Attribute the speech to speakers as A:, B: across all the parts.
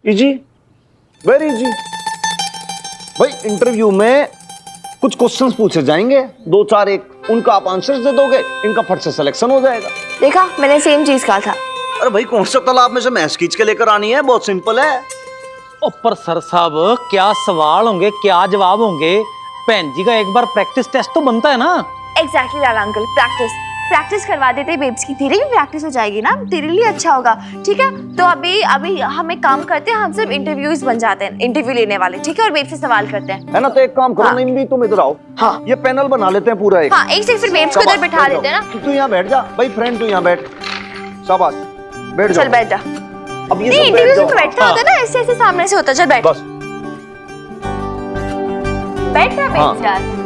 A: Easy, very easy. भाई interview में कुछ क्वेश्चंस पूछे जाएंगे, 2-4 एक उनका आप आंसर्स दे दोगे, इनका फट से सिलेक्शन हो जाएगा।
B: देखा, मैंने सेम चीज कहा था।
A: अरे भाई कौन सा तालाब में से मैस खींच के लेकर आनी है, बहुत सिंपल है।
C: पर सर साहब क्या सवाल होंगे, क्या जवाब होंगे, बहन जी का एक बार प्रैक्टिस टेस्ट तो बनता है ना।
B: एग्जैक्टली लाला अंकल, प्रैक्टिस करवा देते बेब्स की, तेरी भी प्रैक्टिस हो जाएगी ना, तेरे लिए अच्छा होगा। ठीक है, तो अभी हम एक काम करते हैं, हम सब इंटरव्यूज बन जाते हैं, इंटरव्यू लेने वाले। ठीक है, और बेब्स से सवाल करते हैं,
A: है ना। तो एक काम करो,
B: हाँ।
A: नहीं भी तुम इधर आओ।
B: हाँ।
A: ये पैनल बना लेते हैं पूरा एक।
B: हाँ, एक से फिर बेब्स को इधर बैठा लेते हैं ना।
A: तू यहाँ बैठ जा भाई, फ्रेंड तू यहाँ बैठ, शाबाश, बैठ जा।
B: चल बैठ जा।
A: अब ये
B: नहीं,
A: सब बैठ
B: इंटरव्यूज
A: जाओ।
B: में बैठता होता है ना, ऐसे ऐसे सामने से होता है। चल बैठ,
A: बस
B: बैठ जा बेब्स यार।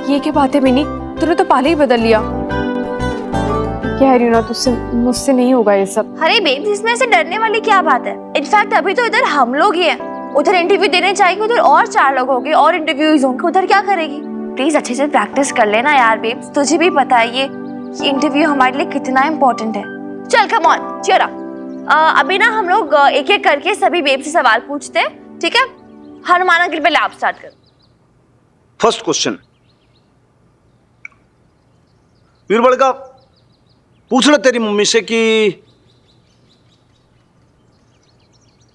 D: ये क्या बात है मिनी, तूने तो पहले ही बदल लिया। कह रही हूँ ना तुझसे, मुझसे नहीं होगा ये सब।
B: अरे बेब्स, इसमें ऐसे डरने वाली क्या बात है। इनफैक्ट अभी तो इधर हम लोग ही हैं, उधर इंटरव्यू देने जाएंगे, उधर और 4 लोग होंगे और इंटरव्यूज होंगे, उधर क्या करेगी। प्लीज अच्छे से प्रैक्टिस कर लेना यार बेब्स, तुझे भी पता है ये इंटरव्यू हमारे लिए कितना इम्पोर्टेंट है। चल कम ऑन, चीयर अप। अभी ना हम लोग एक एक करके सभी बेब्स से सवाल पूछते हैं। ठीक है, हनुमान अंकल पहले आप स्टार्ट कर।
A: फर्स्ट क्वेश्चन, वीरबल का पूछ ले तेरी मम्मी से कि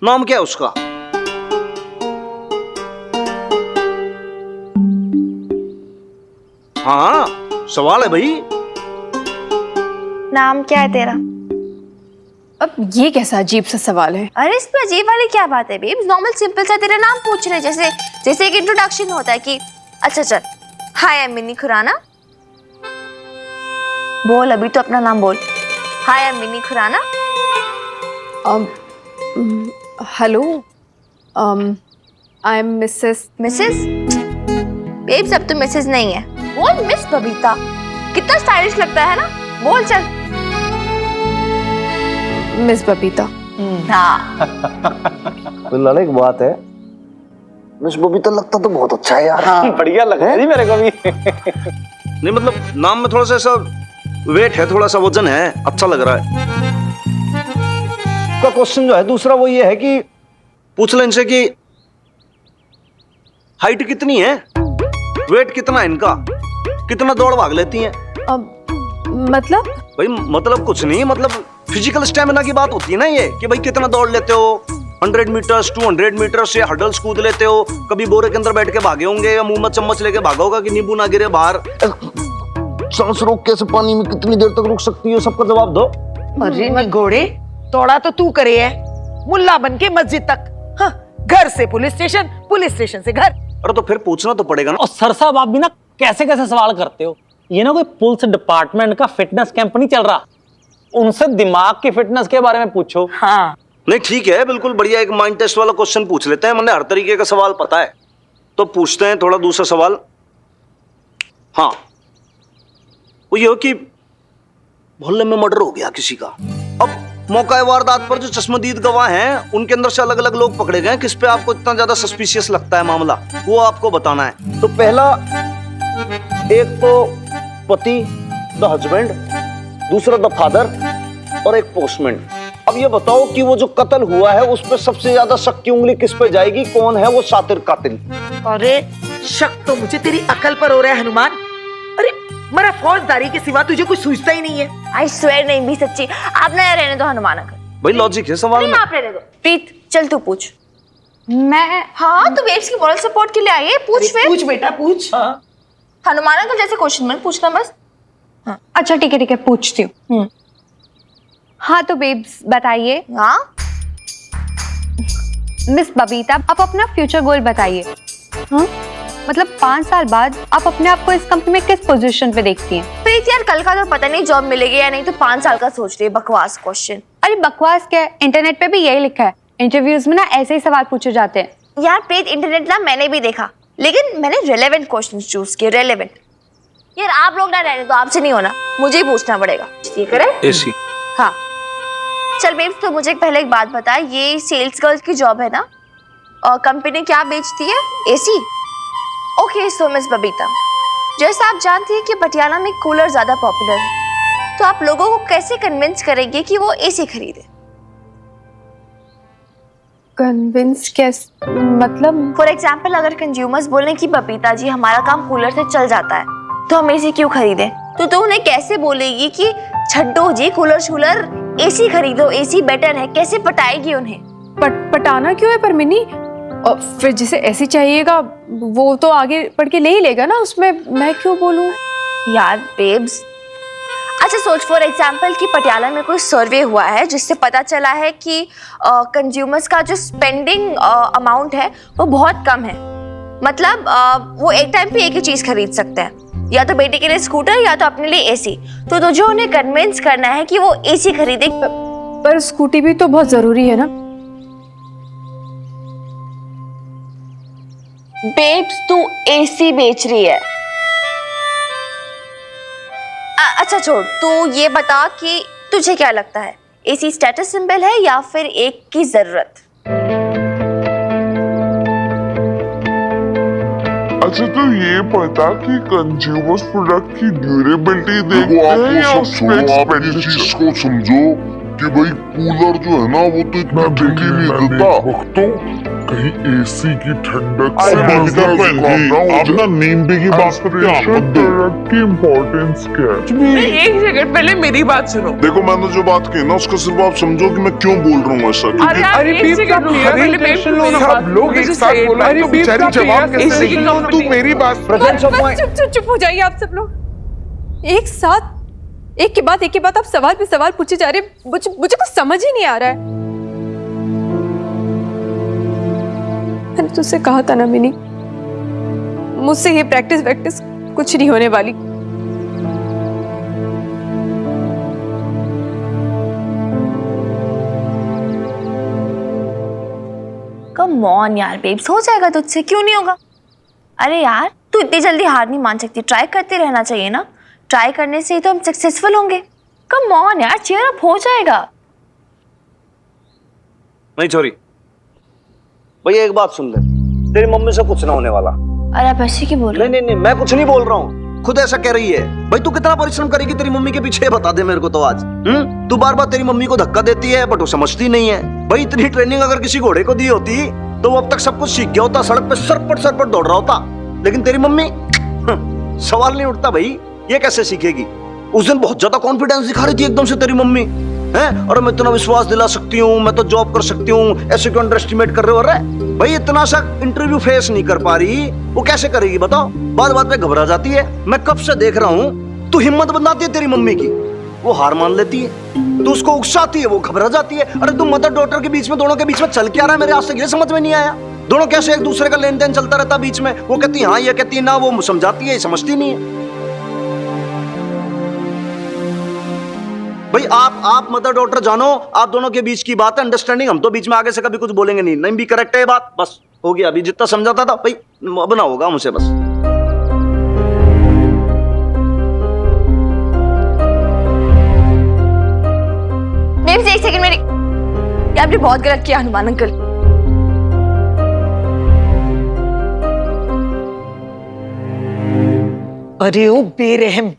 A: नाम क्या है उसका। हाँ सवाल है भाई।
B: नाम क्या है तेरा?
D: अब ये कैसा अजीब सा सवाल है।
B: अरे इसमें अजीब वाली क्या बात है बेब्स, नॉर्मल सिंपल सा तेरा नाम पूछ रहे, जैसे एक इंट्रोडक्शन होता है कि अच्छा चल, hi I am Mini Khurana. बोल, अभी तो अपना नाम बोल। Hi I am Mini Khurana.
D: Hello, I am Mrs.
B: Mrs? Babes अब तो मिसेस नहीं है, बोल मिस बबीता। कितना स्टाइलिश लगता है ना, बोल चल।
D: मिस बबीता।
B: हाँ।
A: तो लाला एक बात है, मिस बबीता लगता तो बहुत अच्छा है यार।
C: हाँ। बढ़िया लग रहा है मेरे को भी।
A: नहीं मतलब नाम में थोड़ा सा ऐसा वेट है, थोड़ा सा वजन है, अच्छा लग रहा है। का क्वेश्चन जो है दूसरा वो ये है कि पूछ ले इनसे कि हाइट कितनी है, वेट कितना है इनका, कितना दौड़ भाग लेती हैं।
D: मतलब
A: भाई मतलब कुछ नहीं, मतलब फिजिकल स्टेमिना की बात होती है ना ये, कि भाई कितना दौड़ लेते हो, 100 मीटर्स 200 मीटर्स या हर्डल्स कूद लेते हो, कभी बोरे के अंदर बैठ के भागे होंगे या मुंह में चम्मच लेके भागा होगा कि नींबू ना गिरे बाहर, सांस रोक कैसे पानी में कितनी देर तक रुक सकती है, सबका जवाब दो।
E: अरे निगोड़े, दौड़ा तो तू करे है, मुल्ला बन के मस्जिद तक। हाँ, घर से पुलिस स्टेशन से घर।
A: अरे तो फिर पूछना तो पड़ेगा ना।
C: और सर साहब आप भी ना कैसे कैसे सवाल करते हो, ये ना कोई पुलिस डिपार्टमेंट का फिटनेस कैंप नहीं चल रहा, उनसे दिमाग की फिटनेस के बारे में पूछो।
E: हाँ
A: नहीं ठीक है, बिल्कुल बढ़िया, एक माइंड टेस्ट वाला क्वेश्चन पूछ लेते हैं, मैंने हर तरीके का सवाल पता है, तो पूछते हैं थोड़ा दूसरा सवाल। हाँ वो ये हो कि मोहल्ले में मर्डर हो गया किसी का, अब मौका वारदात पर जो चश्मदीद गवाह हैं उनके अंदर से अलग अलग लोग पकड़े गए, किस पे आपको इतना ज्यादा सस्पिशियस लगता है मामला, वो आपको बताना है। तो पहला, एक तो पति द हस्बैंड, दूसरा द फादर और एक पोस्टमैन। अब ये बताओ कि वो जो कत्ल हुआ है उस पर सबसे ज्यादा शक की उंगली किस पे जाएगी, कौन है वो शातिर कातिल।
E: अरे शक तो मुझे तेरी अकल पर हो रहा है हनुमान। अरे मेरा फौजदारी के सिवा तुझे कुछ सूझता ही नहीं है।
B: आई स्वेयर नहीं भी सच्ची, आप ना रहने दो हनुमान अंकल।
A: भाई लॉजिक है सवाल में।
B: आप रहने दो। प्रीत चल तू पूछ।
D: मैं
B: हाँ, तो बेब्स की मॉरल सपोर्ट के लिए आई है, पूछ फिर।
E: पूछ बेटा पूछ।
B: हनुमान अंकल जैसे क्वेश्चन मत पूछना बस।
D: अच्छा ठीक है पूछती हूँ। हाँ तो बेब्स बताइए,
B: हाँ
D: मिस बबीता आप अपना फ्यूचर गोल बताइए। हाँ मतलब 5 साल बाद आप अपने आप को इस कंपनी में किस पोजीशन पे देखती हैं?
B: प्रीत यार, कल का तो पता नहीं जॉब मिलेगी या नहीं, तो 5 साल का सोच रही है, बकवास क्वेश्चन।
D: अरे बकवास क्या है, इंटरनेट पे भी यही लिखा है, इंटरव्यूज में ना ऐसे ही सवाल पूछे जाते हैं।
B: यार प्रीत, इंटरनेट ना मैंने भी देखा, लेकिन मैंने रेलेवेंट क्वेश्चन चूज किए, रेलेवेंट। यार आप लोग ना रहने दो, आपसे नहीं होना, मुझे ही पूछना पड़ेगा। ठीक है?
A: एसी।
B: हाँ चल बेब्स, तो मुझे पहले एक बात बता, ये सेल्स गर्ल की जॉब है ना, और कंपनी क्या बेचती है? AC. Okay so miss Babita, जैसा आप जानती हैं कि पटियाला में कूलर ज्यादा पॉपुलर है, तो आप लोगों को कैसे कन्विंस करेंगे कि वो एसी खरीदे?
D: कन्विंस कैसे, मतलब?
B: फॉर एग्जाम्पल अगर कंज्यूमर्स बोले कि बबीता जी हमारा काम कूलर से चल जाता है तो हम एसी क्यों खरीदें, तो तू उन्हें कैसे बोलेगी कि छड्डो जी कूलर शूलर एसी खरीदो, एसी बेटर है? कैसे पटाएगी उन्हें?
D: पटाना क्यों है पर मिनी? और फिर जिसे ऐसी चाहिएगा वो तो आगे बढ़ के ले ही लेगा ना, उसमें मैं क्यों बोलूं?
B: यार बेब्स, अच्छा सोच फॉर एग्जाम्पल कि पटियाला में कोई सर्वे हुआ है जिससे पता चला है कि कंज्यूमर्स का जो स्पेंडिंग अमाउंट है वो बहुत कम है। मतलब वो एक टाइम पे एक ही चीज खरीद सकते हैं, या तो बेटे के लिए स्कूटर या तो अपने लिए एसी। तो तुझे उन्हें कन्विंस करना है कि वो एसी खरीदे।
D: पर स्कूटी भी तो बहुत जरूरी है ना।
B: बेब्स तू एसी बेच रही है। अच्छा छोड़, तू ये बता कि तुझे क्या लगता है, एसी स्टेटस सिंबल है या फिर एक की जरूरत?
F: अच्छा तो ये पता कि कंज्यूमर्स प्रोडक्ट की ड्यूरेबिलिटी देखते हैं या उसमें
G: चीज को समझो कि भाई कूलर जो है ना वो तो इतना ठंडी नहीं देता, तो कहीं एसी की ठंडक से मजा जुकाम ना हो
F: आप ना नींबी की बात पर ध्यान मत दो। प्रोडक्ट की इम्पोर्टेंस क्या है?
E: एक सेकंड पहले मेरी बात सुनो।
G: देखो मैंने जो बात कही ना उसका सिर्फ आप समझो कि मैं क्यों बोल रहा हूँ ऐसा, क्योंकि
E: अरे बीप सब लोग एक साथ बोला तो बेचारी जवाब कैसे देगी? तू मेरी बात
D: चुप हो जाइए आप सब लोग। एक साथ एक के बाद आप सवाल पे सवाल पूछे जा रहे हैं। मुझे कुछ समझ ही नहीं आ रहा है। मैंने तुझसे कहा था ना मिनी, मुझसे ये प्रैक्टिस कुछ नहीं होने वाली।
B: कम ऑन यार बेब्स, हो जाएगा तुझसे, क्यों नहीं होगा? अरे यार तू इतनी जल्दी हार नहीं मान सकती, ट्राई करते रहना चाहिए ना। ट्राई करने से ही तो हम सक्सेसफुल होंगे। कम ऑन यार, चीयर अप, हो जाएगा।
A: नहीं छोरी, भैया एक बात सुन ले, तेरी मम्मी से कुछ ना होने वाला।
B: अरे आप ऐसे क्यों बोल रहे
A: नहीं नहीं नहीं, मैं कुछ नहीं बोल रहा हूँ, खुद ऐसा कह रही है। भाई तू कितना परिश्रम करेगी तेरी मम्मी के पीछे, बता दे मेरे को तो आज। तू बार बार तेरी मम्मी को धक्का देती है बट वो समझती नहीं है। भाई इतनी ट्रेनिंग अगर किसी घोड़े को दी होती तो वो अब तक सब कुछ सीख गया होता, सड़क पे सरपट दौड़ रहा होता। लेकिन तेरी मम्मी सवाल नहीं उठता भाई, ये कैसे सीखेगी? उस दिन बहुत ज्यादा कॉन्फिडेंस दिखा रही थी एकदम से तेरी मम्मी, हैं? और मैं इतना विश्वास दिला सकती हूँ, मैं तो जॉब कर सकती हूँ, ऐसे क्यों अंडर एस्टिमेट कर रहे हो? अरे भाई इतना सा इंटरव्यू फेस नहीं कर पा रही, वो कैसे करेगी बताओ? बात बात पे घबरा जाती है। मैं कब से देख रहा हूँ, तू हिम्मत बनाती है तेरी मम्मी की, वो हार मान लेती है, तो उसको उकसाती है, वो घबरा जाती है। अरे तुम मदर डॉटर के बीच में, दोनों के बीच में चल क्या रहा है मेरे आज तक ये समझ में नहीं आया। दोनों कैसे एक दूसरे का लेन देन चलता रहता बीच में, वो कहती है हाँ, ये कहती है ना, वो समझाती है, समझती नहीं है। भाई आप मदर डॉटर जानो, आप दोनों के बीच की बात है, अंडरस्टैंडिंग। हम तो बीच में आगे से कभी कुछ बोलेंगे नहीं, नहीं भी करेक्ट है ये बात, बस हो गया। अभी जितना समझाता था भाई अब ना होगा मुझे, बस।
B: बेब्स एक सेकंड, मेरी ये आपने बहुत गलत किया हनुमान अंकल।
E: अरे ओ बेरहम,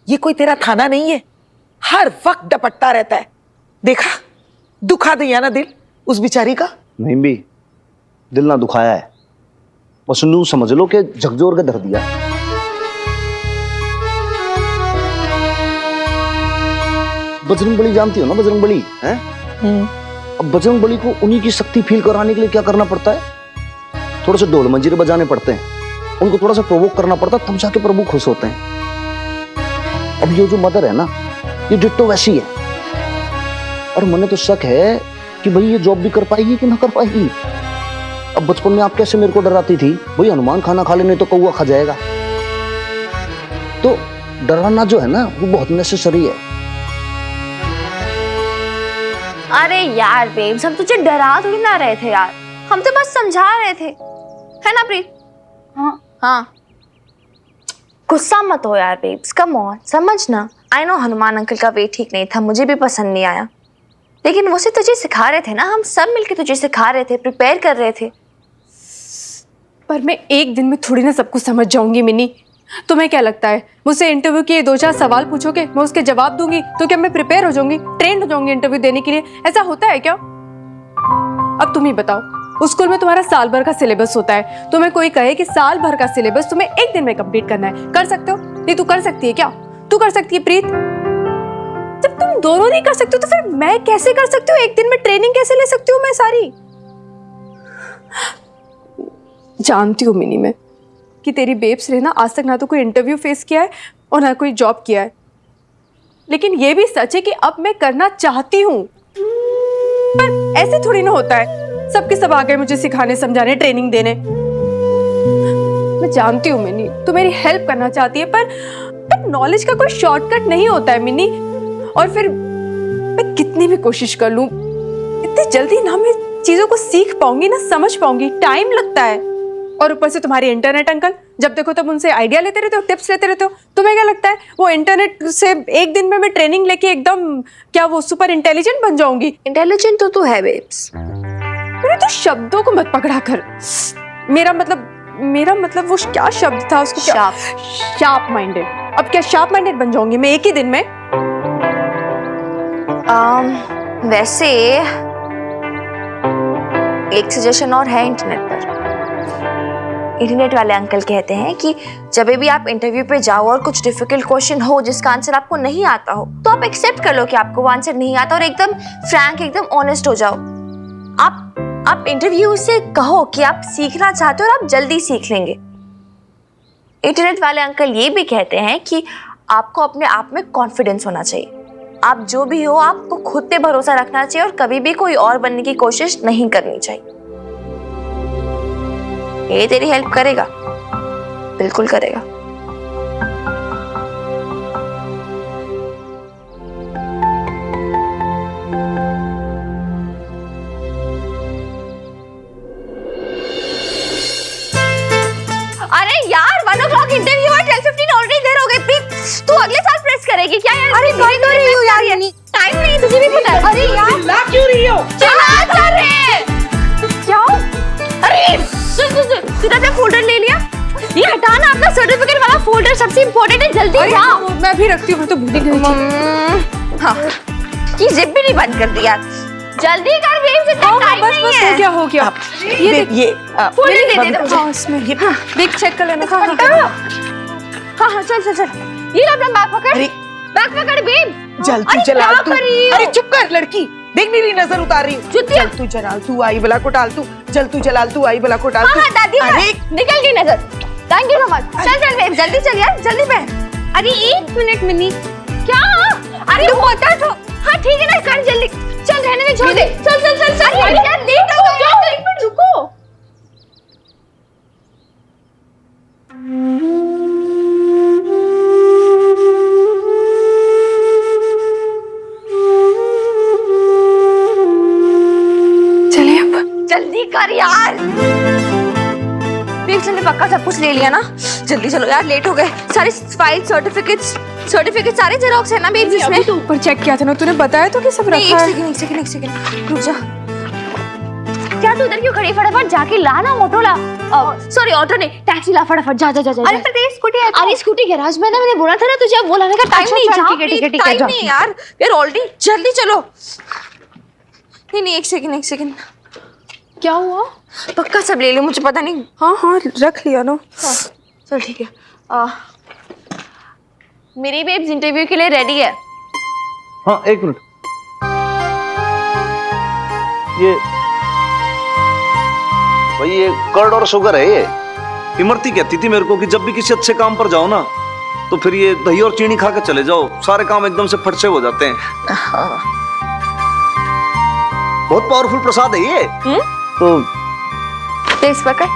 E: ये कोई तेरा थाना नहीं है, हर वक्त डपटता रहता है। देखा, दुखा दिया ना दिल उस बेचारी का।
A: नहीं भी दिल ना दुखाया है, बस नू समझ लो कि झकझोर के धर दिया। बजरंगबली जानती हो ना, बजरंगबली हैं? अब बजरंगबली को उन्हीं की शक्ति फील कराने के लिए क्या करना पड़ता है? थोड़ा सा ढोल मंजीरे बजाने पड़ते हैं, उनको थोड़ा सा प्रोवोक करना पड़ता है, तब जाके प्रभु खुश होते हैं। अब ये जो मदर है ना, ये डिट्टो वैसी है। और मुझे तो शक है कि भाई ये जॉब भी कर पाएगी कि ना कर पाएगी। अब बचपन में आप कैसे मेरे को डराती थी, भाई हनुमान खाना खा लेने तो कौवा खा जाएगा। तो डराना जो है ना वो बहुत नेसेसरी है।
B: अरे यार बेब्स, हम तुझे डरा थोड़ी ना रहे थे यार, हम तो बस समझा रहे थे, है ना प्रीत? हाँ गुस्सा मत हो यार बेब्स, कम ऑन, समझना। आई नो हनुमान अंकल का वे ठीक नहीं था, मुझे भी पसंद नहीं आया, लेकिन वो सिर्फ तुझे सिखा रहे थे ना, हम सब मिलके तुझे सिखा रहे थे, प्रिपेयर कर रहे थे।
D: पर मैं एक दिन में थोड़ी ना सब कुछ समझ जाऊंगी मिनी। तुम्हें क्या लगता है मुझसे इंटरव्यू के 2-4 सवाल पूछोगे, मैं उसके जवाब दूंगी तो क्या मैं प्रिपेयर हो जाऊंगी, ट्रेंड हो जाऊंगी इंटरव्यू देने के लिए? ऐसा होता है क्या? अब तुम ही बताओ, उस स्कूल में तुम्हारा साल भर का सिलेबस होता है, तुम्हें कोई कहे कि साल भर का सिलेबस तुम्हें एक दिन में कंप्लीट करना है, कर सकते हो? नहीं, तू कर सकती है क्या? तू कर सकती है प्रीत? जब तुम दोनों नहीं कर सकते हो तो फिर मैं कैसे कर सकती हूँ? एक दिन में ट्रेनिंग कैसे ले सकती हूँ मैं सारी? जानती हूँ मिनी मैं कि तेरी बेब्स ने ना आज तक ना तो कोई इंटरव्यू फेस किया है और ना कोई जॉब किया है, लेकिन ये भी सच है कि अब मैं करना चाहती हूँ, पर ऐसे थोड़ी ना होता है सबके सब आ गए मुझे सिखाने समझाने ट्रेनिंग देने। मैं जानती हूँ मिनी तू मेरी हेल्प करना चाहती है, पर नॉलेज का कोई शॉर्टकट नहीं होता है मिनी, और फिर मैं कितनी भी कोशिश कर लूँ इतनी जल्दी ना मैं चीजों को सीख पाऊंगी ना समझ पाऊंगी, टाइम लगता है। और ऊपर से तुम्हारे इंटरनेट अंकल, जब देखो तब उनसे आइडिया लेते रहते हो, टिप्स लेते रहते हो। तुम्हें क्या लगता है वो इंटरनेट से एक दिन में मैं ट्रेनिंग लेके एकदम क्या वो सुपर इंटेलिजेंट बन जाऊंगी?
B: इंटेलिजेंट तो तू है बेब्स।
D: अरे तो शब्दों को मत पकड़ा कर। मेरा मतलब वो क्या शब्द था उसको? Sharp minded. अब क्या शार्प माइंडेड बन जाऊंगी मैं एक ही दिन में?
B: वैसे एक सजेशन और है इंटरनेट पर। इंटरनेट वाले अंकल कहते हैं कि जब भी आप इंटरव्यू पे जाओ और कुछ डिफिकल्ट क्वेश्चन हो जिसका आंसर आपको नहीं आता हो, तो आप एक्सेप्ट कर लो कि आपको वो आंसर नहीं आता और एकदम फ्रैंक, एकदम ऑनेस्ट हो जाओ। आप इंटरव्यू से कहो कि आप सीखना चाहते हो और आप जल्दी सीख लेंगे। इंटरनेट वाले अंकल ये भी कहते हैं कि आपको अपने आप में कॉन्फिडेंस होना चाहिए। आप जो भी हो आपको खुद पे भरोसा रखना चाहिए और कभी भी कोई और बनने की कोशिश नहीं करनी चाहिए। ये तेरी हेल्प करेगा, बिल्कुल करेगा। अरे यार 1 o'clock इंटरव्यू और 12:15 ऑलरेडी देर हो गई। प्लीज तू अगले साल प्रेस करेगी क्या यार? अरे कर तो रही हूँ यार, यानी टाइम नहीं, तुझे भी पता है। अरे यार चिल्ला क्यों रही हो? चिल्ला कर रहे क्या? अरे सुन तूने अपना फोल्डर ले लिया? ये हटा ना अपना सर्टिफिकेट वाला फोल्डर, सबसे इम्पोर्टेंट है, जल्दी जा।
D: मैं भी रखती हूँ, मैं तो भूल ही गई थी।
B: हाँ ये जिप भी नहीं बंद कर दी यार, जल्दी कर बेब्स, इतना टाइम नहीं है।
D: हो गया
E: ये
B: फोल्डर दे दे।
D: हाँ इसमें देख चेक कर लेना। हाँ
B: हाँ चल ये लो अपना बैग पकड़ बेब।
E: जल तू जलाल तू। अरे चुप कर लड़की, देख मेरी नजर उतार रही हूँ। जल तू जलाल तू आई बला को डाल तू, जल तू जलाल तू आई बला को डाल तू।
B: हाँ दादी निकल गई नजर। Thank you so much. चल बेब जल्दी चल यार, जल्दी पहन। अरे 1 मिनट मिनी। क्या? अरे तू बता तो। हाँ ठीक है ना, कर जल्दी। चल रहने में, छोड़ दे। चल अरे यार लेट हो गया, 1 मिनट रुको।
D: चले अब
B: जल्दी कर यार। बेब्स ने पक्का सब कुछ ले लिया ना? जल्दी चलो यार, लेट हो गए। सारे फाइल सर्टिफिकेट सारे जेरोक्स है ना बेब्स इसमें?
D: अभी तो ऊपर चेक किया था ना, तूने बताया तो कि सब रखा है।
B: एक सेकंड रुक जा। क्या तू उधर क्यों खड़ी? फटाफट जाके ला ना ऑटो ला। सॉरी ऑटो नहीं, टैक्सी ला फटाफट। जा। अरे पर तेरी स्कूटी है। अरे स्कूटी गैराज में ना, मैंने बोला था ना तुझे, अब वो लाने का टाइम नहीं। जा ठीक है टाइम नहीं यार ऑलरेडी। जल्दी चलो। नहीं एक सेकंड।
D: क्या हुआ?
B: पक्का सब ले लो, मुझे पता नहीं।
D: हाँ रख लिया ना।
B: चल ठीक है। मेरी बेब्स इंटरव्यू के लिए रेडी है।
A: हाँ 1 मिनट। ये भाई ये कर्ड और शुगर है। ये इमरती कहती थी मेरे को कि जब भी किसी अच्छे काम पर जाओ ना, तो फिर ये दही और चीनी खा के चले जाओ, सारे काम एकदम से फट से हो जाते हैं। बहुत पावरफुल प्रसाद है ये। तो
B: टेस्ट पकड़।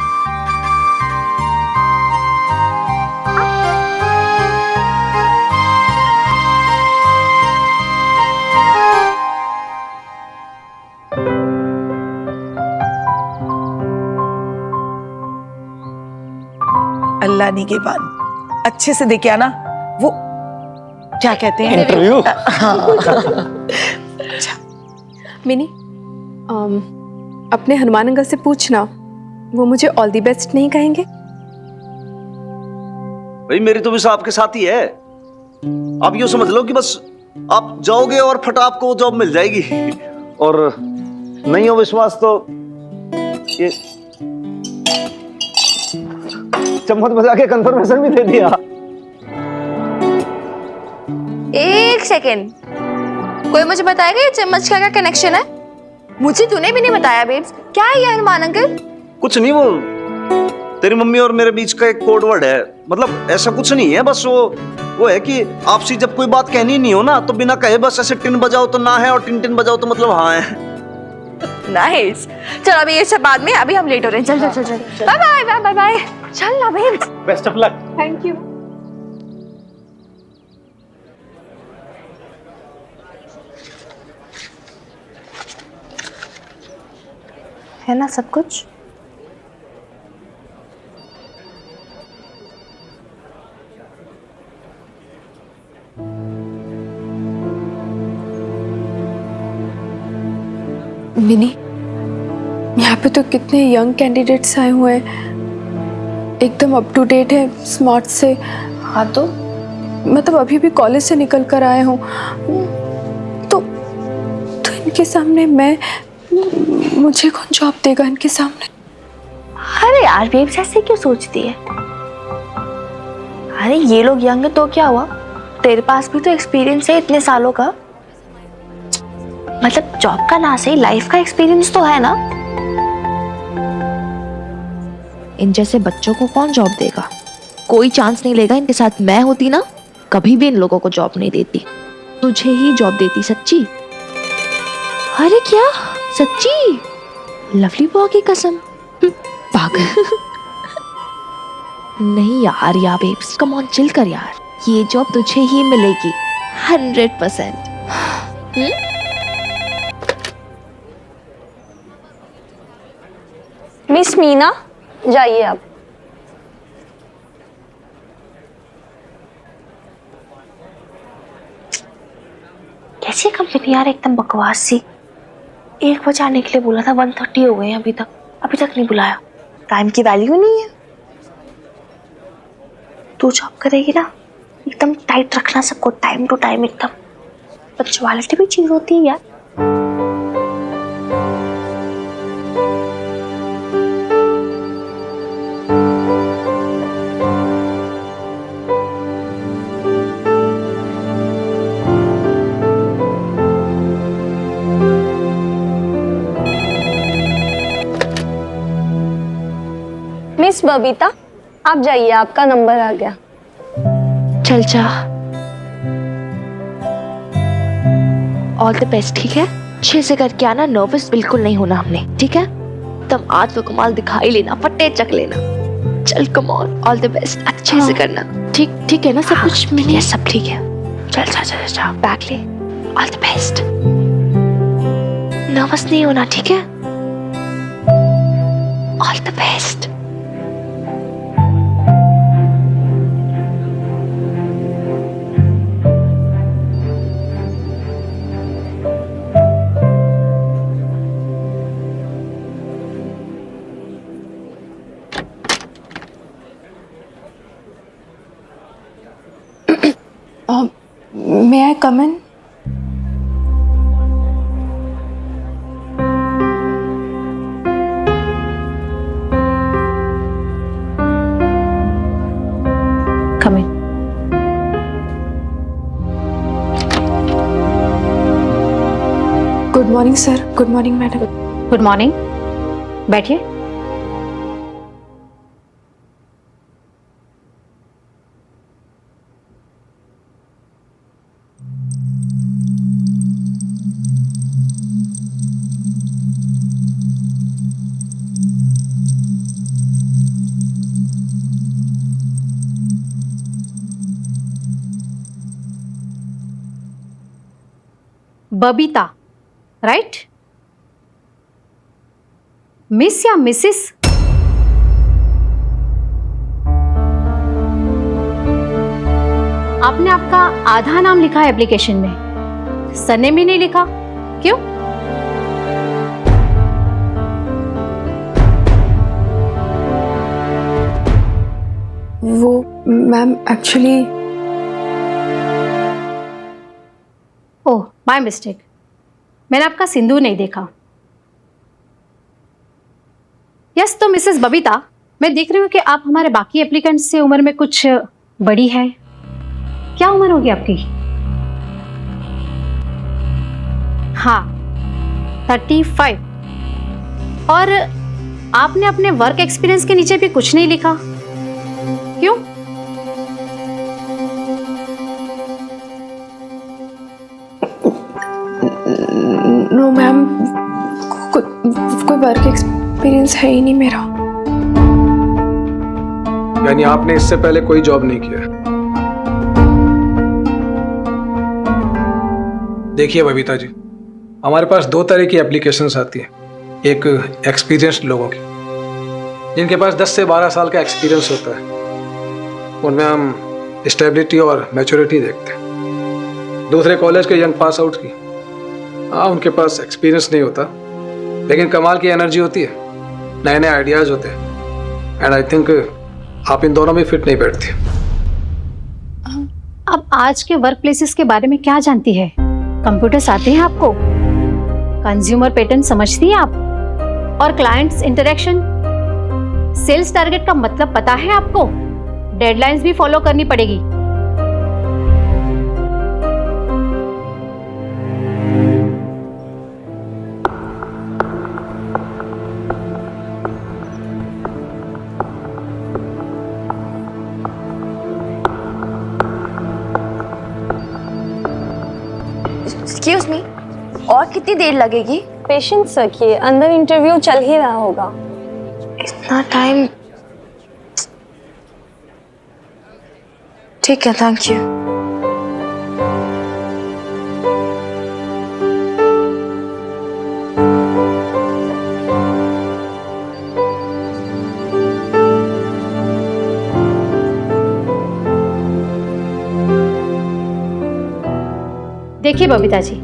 E: अल्लाह निगहबान, अच्छे से देखे आना। वो क्या कहते हैं?
C: इंटरव्यू।
D: मिनी अपने हनुमान अंकल से पूछना, वो मुझे ऑल दी बेस्ट नहीं कहेंगे?
A: भाई मेरी तो विश आपके साथ ही है। आप यूं समझ लो कि बस आप जाओगे और फट आपको जॉब मिल जाएगी। और नहीं हो विश्वास तो ये चम्मच बजा के कंफर्मेशन भी दे दिया।
B: एक सेकेंड, कोई मुझे बताएगा ये चम्मच का क्या कनेक्शन है? मुझे तूने भी नहीं बताया बेब्स। क्या है ये अरमान अंकल?
A: कुछ नहीं, वो तेरी मम्मी और मेरे बीच का एक कोड वर्ड है। मतलब ऐसा कुछ नहीं है, बस वो है कि आपसी जब कोई बात कहनी नहीं हो ना तो बिना कहे बस ऐसे टिन बजाओ तो ना है और टिन टिन बजाओ तो मतलब हाँ है।
B: नाइस। चलो अभी ये सब बाद में, अभी हम लेट हो रहे हैं। चल चल चल चल, bye bye bye bye bye. चल ना babes.
C: Best of luck.
D: Thank you.
B: है ना सब कुछ?
D: मिनी, यहाँ पे तो कितने यंग कैंडिडेट्स आए हुए हैं, एकदम अप टू डेट है, स्मार्ट से।
B: हाँ तो
D: मतलब अभी भी कॉलेज से निकल कर आए हूँ, तो इनके सामने मुझे कौन जॉब देगा इनके सामने?
B: अरे यार बेब्स ऐसे क्यों सोचती है? अरे ये लोग यंग है तो क्या हुआ, तेरे पास भी तो एक्सपीरियंस है इतने सालों का। मतलब जॉब का ना सही, लाइफ का एक्सपीरियंस तो है ना। इन जैसे बच्चों को कौन जॉब देगा? कोई चांस नहीं लेगा इनके साथ। मैं होती ना कभी भी इन लोगों को जॉब नहीं देती, तुझे ही जॉब देती। सच्ची। अरे क्या सच्ची? लवली बुआ की कसम। पागल। नहीं यार या बेब्स, कम ऑन चिल कर यार, ये जॉब तुझे ही मिलेगी 100%।
H: मिस मीना, जाइए आप।
B: कैसी कंपनी यार, एकदम बकवास सी। 1 बजे आने के लिए बोला था, 1:30 हो गए हैं अभी तक नहीं बुलाया। टाइम की वैल्यू नहीं है। तू जॉब करेगी ना एकदम टाइट रखना सबको, टाइम टू टाइम एकदम। पंक्चुअलिटी भी चीज होती है यार।
H: मिस बबीता, आप जाइए, आपका नंबर आ गया।
B: चल जा, ऑल द बेस्ट। ठीक है, अच्छे से करके आना, नर्वस बिल्कुल नहीं होना हमने, ठीक है? तुम आज तो कमाल दिखा ही लेना, फटे चक लेना। चल come on, all the best, अच्छे से करना। ठीक है ना सब कुछ? मिले सब ठीक है। चल जा जा जा, बैग ले। All the best. नर्वस नहीं होना, ठीक है? All the best.
D: May I come in?
H: Come in.
D: Good morning, sir. Good morning, madam.
H: Good morning, बैठिए। बबीता, राइट? मिस या मिसिस? आपने आपका आधा नाम लिखा है एप्लीकेशन में, सरनेम भी नहीं लिखा, क्यों?
D: वो ma'am actually
H: oh my mistake, मैंने आपका सिंदूर नहीं देखा। यस, तो मिसेस बबीता, मैं देख रही हूँ कि आप हमारे बाकी एप्लीकेंट्स से उम्र में कुछ बड़ी है। क्या उम्र होगी आपकी? हाँ, 35। और आपने अपने वर्क एक्सपीरियंस के नीचे भी कुछ नहीं लिखा, क्यों?
D: नो मैम, कोई वर्क एक्सपीरियंस है ही नहीं मेरा।
I: यानी आपने इससे पहले कोई जॉब नहीं किया? देखिए बबीता जी, हमारे पास दो तरह की एप्लीकेशंस आती हैं। एक एक्सपीरियंस्ड लोगों की, जिनके पास 10 से 12 साल का एक्सपीरियंस होता है, उनमें हम स्टेबिलिटी और मैच्योरिटी देखते हैं। दूसरे कॉलेज के यंग पास आउट की, हाँ उनके पास एक्सपीरियंस नहीं होता, लेकिन कमाल की एनर्जी होती है, नए नए आइडियाज होते हैं। एंड आई थिंक आप इन दोनों में फिट नहीं बैठती।
H: अब आज के वर्क प्लेसेस के बारे में क्या जानती है? कंप्यूटर्स आते हैं आपको? कंज्यूमर पैटर्न समझती हैं आप? और क्लाइंट्स इंटरेक्शन, सेल्स टारगेट का मतलब पता है आपको? डेडलाइंस भी फॉलो करनी पड़ेगी।
B: एक्सक्यूज मी, और कितनी देर लगेगी?
J: पेशेंस रखिए, अंदर इंटरव्यू चल ही रहा होगा।
B: इतना टाइम? ठीक है, थैंक यू।
H: देखिए बबीता जी,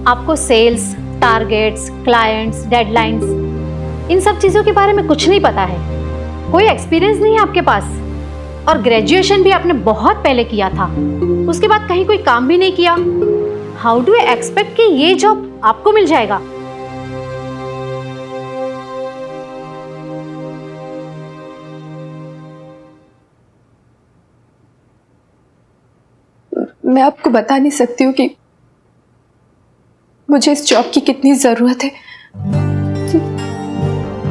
H: आपको सेल्स टारगेट्स, क्लाइंट्स, डेडलाइंस, इन सब चीजों के बारे में कुछ नहीं पता है। कोई एक्सपीरियंस नहीं है आपके पास, और ग्रेजुएशन भी आपने बहुत पहले किया था, उसके बाद कहीं कोई काम भी नहीं किया। हाउ डू यू एक्सपेक्ट कि ये जॉब आपको मिल जाएगा?
D: मैं आपको बता नहीं सकती हूँ कि मुझे इस जॉब की कितनी जरूरत है।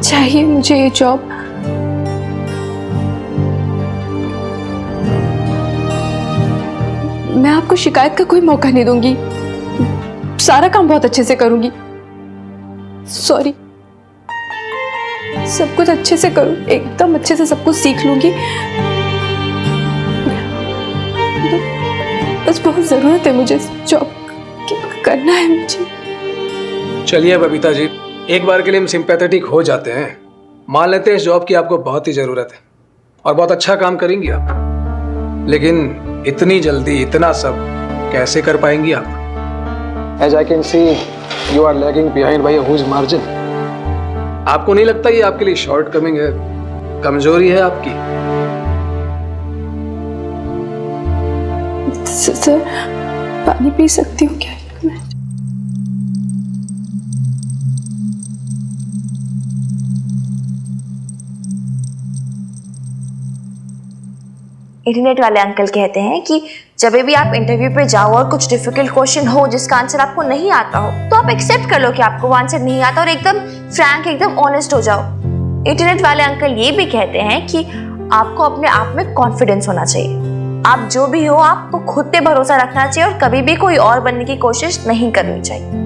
D: चाहिए मुझे ये जॉब। मैं आपको शिकायत का कोई मौका नहीं दूंगी, सारा काम बहुत अच्छे से करूंगी। सॉरी, सब कुछ अच्छे से करूं, एकदम अच्छे से सब कुछ सीख लूंगी। बस बहुत जरूरत है मुझे इस जॉब की, करना है मुझे।
I: चलिए बबीता जी, एक बार के लिए हम सिंपैथेटिक हो जाते हैं, मान लेते हैं इस जॉब की आपको बहुत ही जरूरत है और बहुत अच्छा काम करेंगी आप, लेकिन इतनी जल्दी इतना सब कैसे कर पाएंगी आप? As I can see, you are lagging behind by a huge margin. आपको नहीं लगता ये आपके लिए शॉर्ट कमिंग है, कमजोरी है आपकी?
D: सर, पानी पी सकती हूँ क्या?
B: इंटरनेट वाले अंकल कहते हैं कि जब भी आप इंटरव्यू पे जाओ और कुछ डिफिकल्ट क्वेश्चन हो जिसका आंसर आपको नहीं आता हो, तो आप एक्सेप्ट कर लो कि आपको वो आंसर नहीं आता और एकदम फ्रैंक, एकदम ऑनेस्ट हो जाओ। इंटरनेट वाले अंकल ये भी कहते हैं कि आपको अपने आप में कॉन्फिडेंस होना चाहिए। आप जो भी हो, आपको खुद पे भरोसा रखना चाहिए और कभी भी कोई और बनने की कोशिश नहीं करनी चाहिए।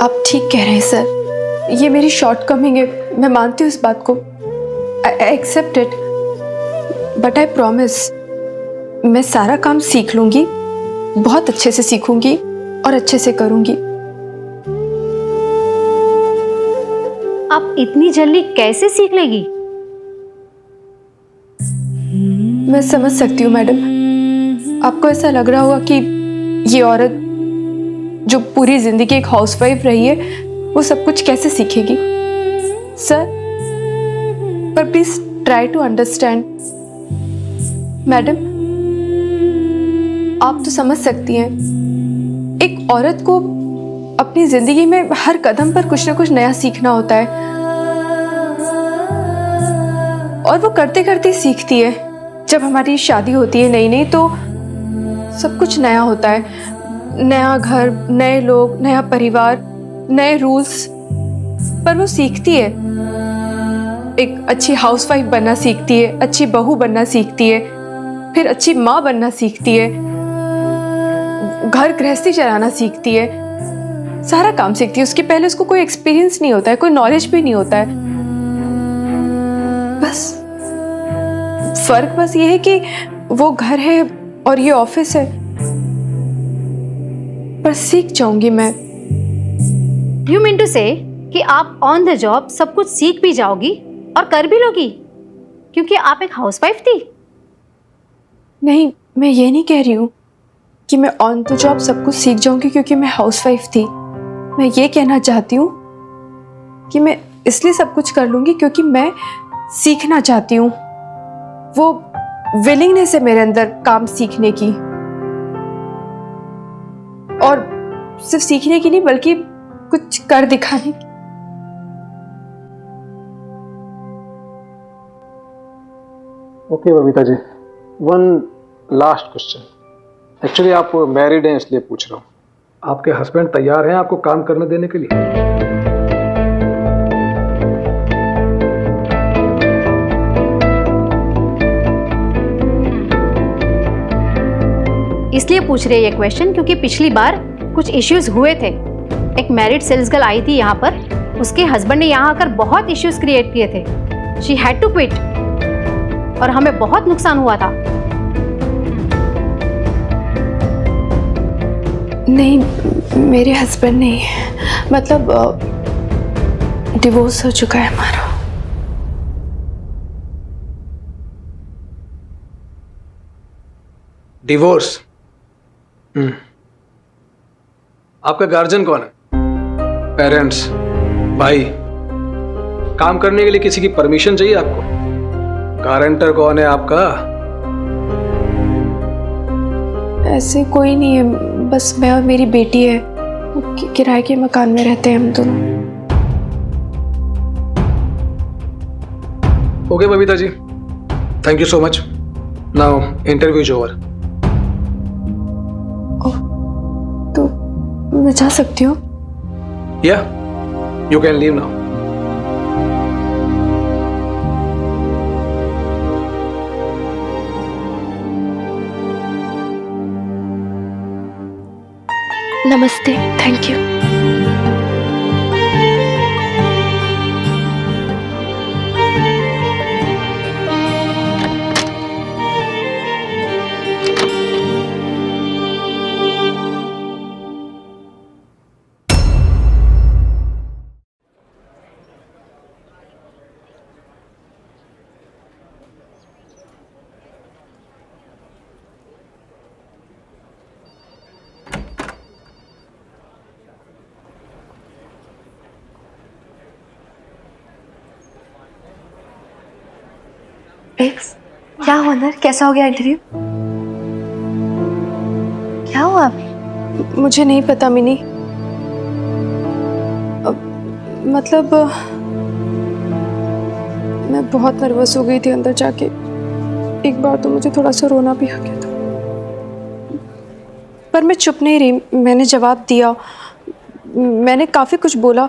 D: आप ठीक कह रहे हैं सर, ये मेरी शॉर्टकमिंग है, मैं मानती हूँ इस बात को। I accept it, but I promise मैं सारा काम सीख लूंगी, बहुत अच्छे से सीखूंगी और अच्छे से करूंगी।
H: आप इतनी जल्दी कैसे सीख लेगी?
D: मैं समझ सकती हूँ मैडम, आपको ऐसा लग रहा होगा कि ये औरत जो पूरी जिंदगी एक हाउसवाइफ रही है वो सब कुछ कैसे सीखेगी। सर, पर please try to understand. Madam, आप तो समझ सकती हैं, एक औरत को अपनी जिंदगी में हर कदम पर कुछ ना कुछ नया सीखना होता है, और वो करते करते सीखती है। जब हमारी शादी होती है नई नई, तो सब कुछ नया होता है, नया घर, नए लोग, नया परिवार, नए रूल्स, पर वो सीखती है। एक अच्छी हाउसवाइफ बनना सीखती है, अच्छी बहू बनना सीखती है, फिर अच्छी माँ बनना सीखती है, घर गृहस्थी चलाना सीखती है, सारा काम सीखती है। उसके पहले उसको कोई एक्सपीरियंस नहीं होता है, कोई नॉलेज भी नहीं होता है। बस फर्क बस ये है कि वो घर है और ये ऑफिस है, पर सीख जाऊंगी मैं।
H: यू मीन टू से कि आप ऑन द जॉब सब कुछ सीख भी जाओगी और कर भी लोगी, क्योंकि आप एक हाउसवाइफ थी?
D: नहीं, मैं ये नहीं कह रही हूँ कि मैं ऑन द जॉब सब कुछ सीख जाऊंगी क्योंकि मैं हाउसवाइफ थी। मैं ये कहना चाहती हूँ कि मैं इसलिए सब कुछ कर लूंगी क्योंकि मैं सीखना चाहती हूँ। वो विलिंगनेस है मेरे अंदर काम सीखने की, और सिर्फ सीखने की नहीं बल्कि कुछ कर दिखाने की।
I: ओके बबीता जी, वन लास्ट क्वेश्चन। एक्चुअली आप मैरिड हैं इसलिए पूछ रहा हूँ, आपके हस्बैंड तैयार हैं आपको काम करने देने के लिए?
H: इसलिए पूछ रही है ये क्वेश्चन क्योंकि पिछली बार कुछ इश्यूज हुए थे। एक मैरिड सेल्स गर्ल आई थी यहाँ पर, उसके हस्बैंड ने यहाँ आकर बहुत इश्यूज क्रिएट किए थे। शी हैड टू क्विट और हमें बहुत नुकसान हुआ था।
D: नहीं, मेरे हस्बैंड नहीं, मतलब डिवोर्स हो चुका है हमारा।
I: डिवोर्स? आपका गार्जियन कौन है? पेरेंट्स, भाई? काम करने के लिए किसी की परमिशन चाहिए आपको? गारंटर कौन है आपका?
D: ऐसे कोई नहीं है, बस मैं और मेरी बेटी है। किराए के मकान में रहते हैं हम दोनों।
I: Okay Babita ji, thank you so much. Now interview is over.
D: तो मैं जा सकती हूँ?
I: या यू कैन लीव नाउ।
D: नमस्ते, थैंक यू।
B: बेब्स, क्या हुआ अंदर? कैसा हो गया इंटरव्यू? क्या हुआ?
D: मुझे नहीं पता मिनी, मतलब मैं बहुत नर्वस हो गई थी अंदर जाके। एक बार तो मुझे थोड़ा सा रोना भी आ गया था, पर मैं चुप नहीं रही। मैंने जवाब दिया, मैंने काफ़ी कुछ बोला।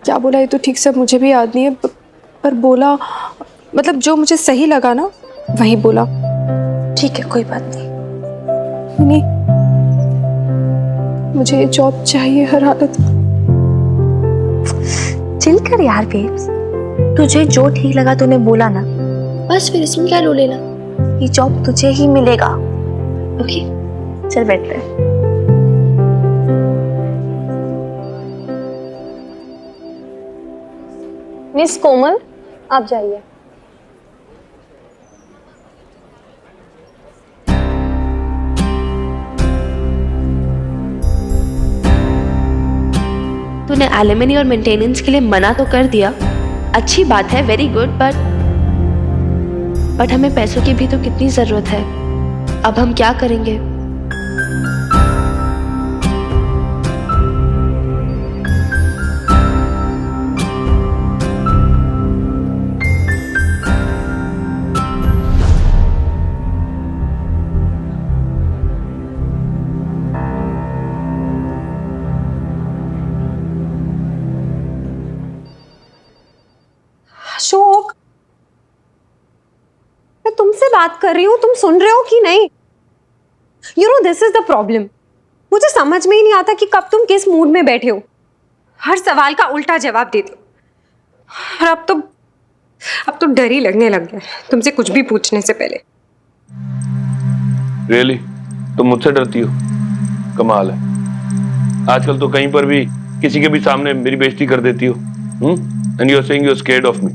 D: क्या बोला ये तो ठीक से मुझे भी याद नहीं है, पर बोला, मतलब जो मुझे सही लगा ना वही बोला।
B: ठीक है, कोई बात नहीं।
D: नहीं, मुझे ये जॉब चाहिए हर हालत में।
B: चिल कर यार बेब्स, तुझे जो ठीक लगा तूने बोला ना,
J: बस फिर इसमें क्या लो लेना।
B: ये जॉब तुझे ही मिलेगा। ओके, चल बैठते हैं।
J: मिस कोमल, आप जाइए।
B: तूने एलिमनी और मेंटेनेंस के लिए मना तो कर दिया, अच्छी बात है, वेरी गुड, बट हमें पैसों की भी तो कितनी जरूरत है। अब हम क्या करेंगे?
K: मैं तुमसे बात कर रही हूँ, तुम सुन रहे हो कि नहीं? You know this is the problem. मुझे समझ में ही नहीं आता कि कब तुम किस मूड में बैठे हो। हर सवाल का उल्टा जवाब देते हो। और अब तो डर ही लगने लग गया तुमसे कुछ भी पूछने से पहले।
L: रियली तुम मुझसे डरती हो? कमाल है, आजकल तो कहीं पर भी किसी के भी सामने मेरी बेइज्जती कर देती हो। And you are saying you are scared of me.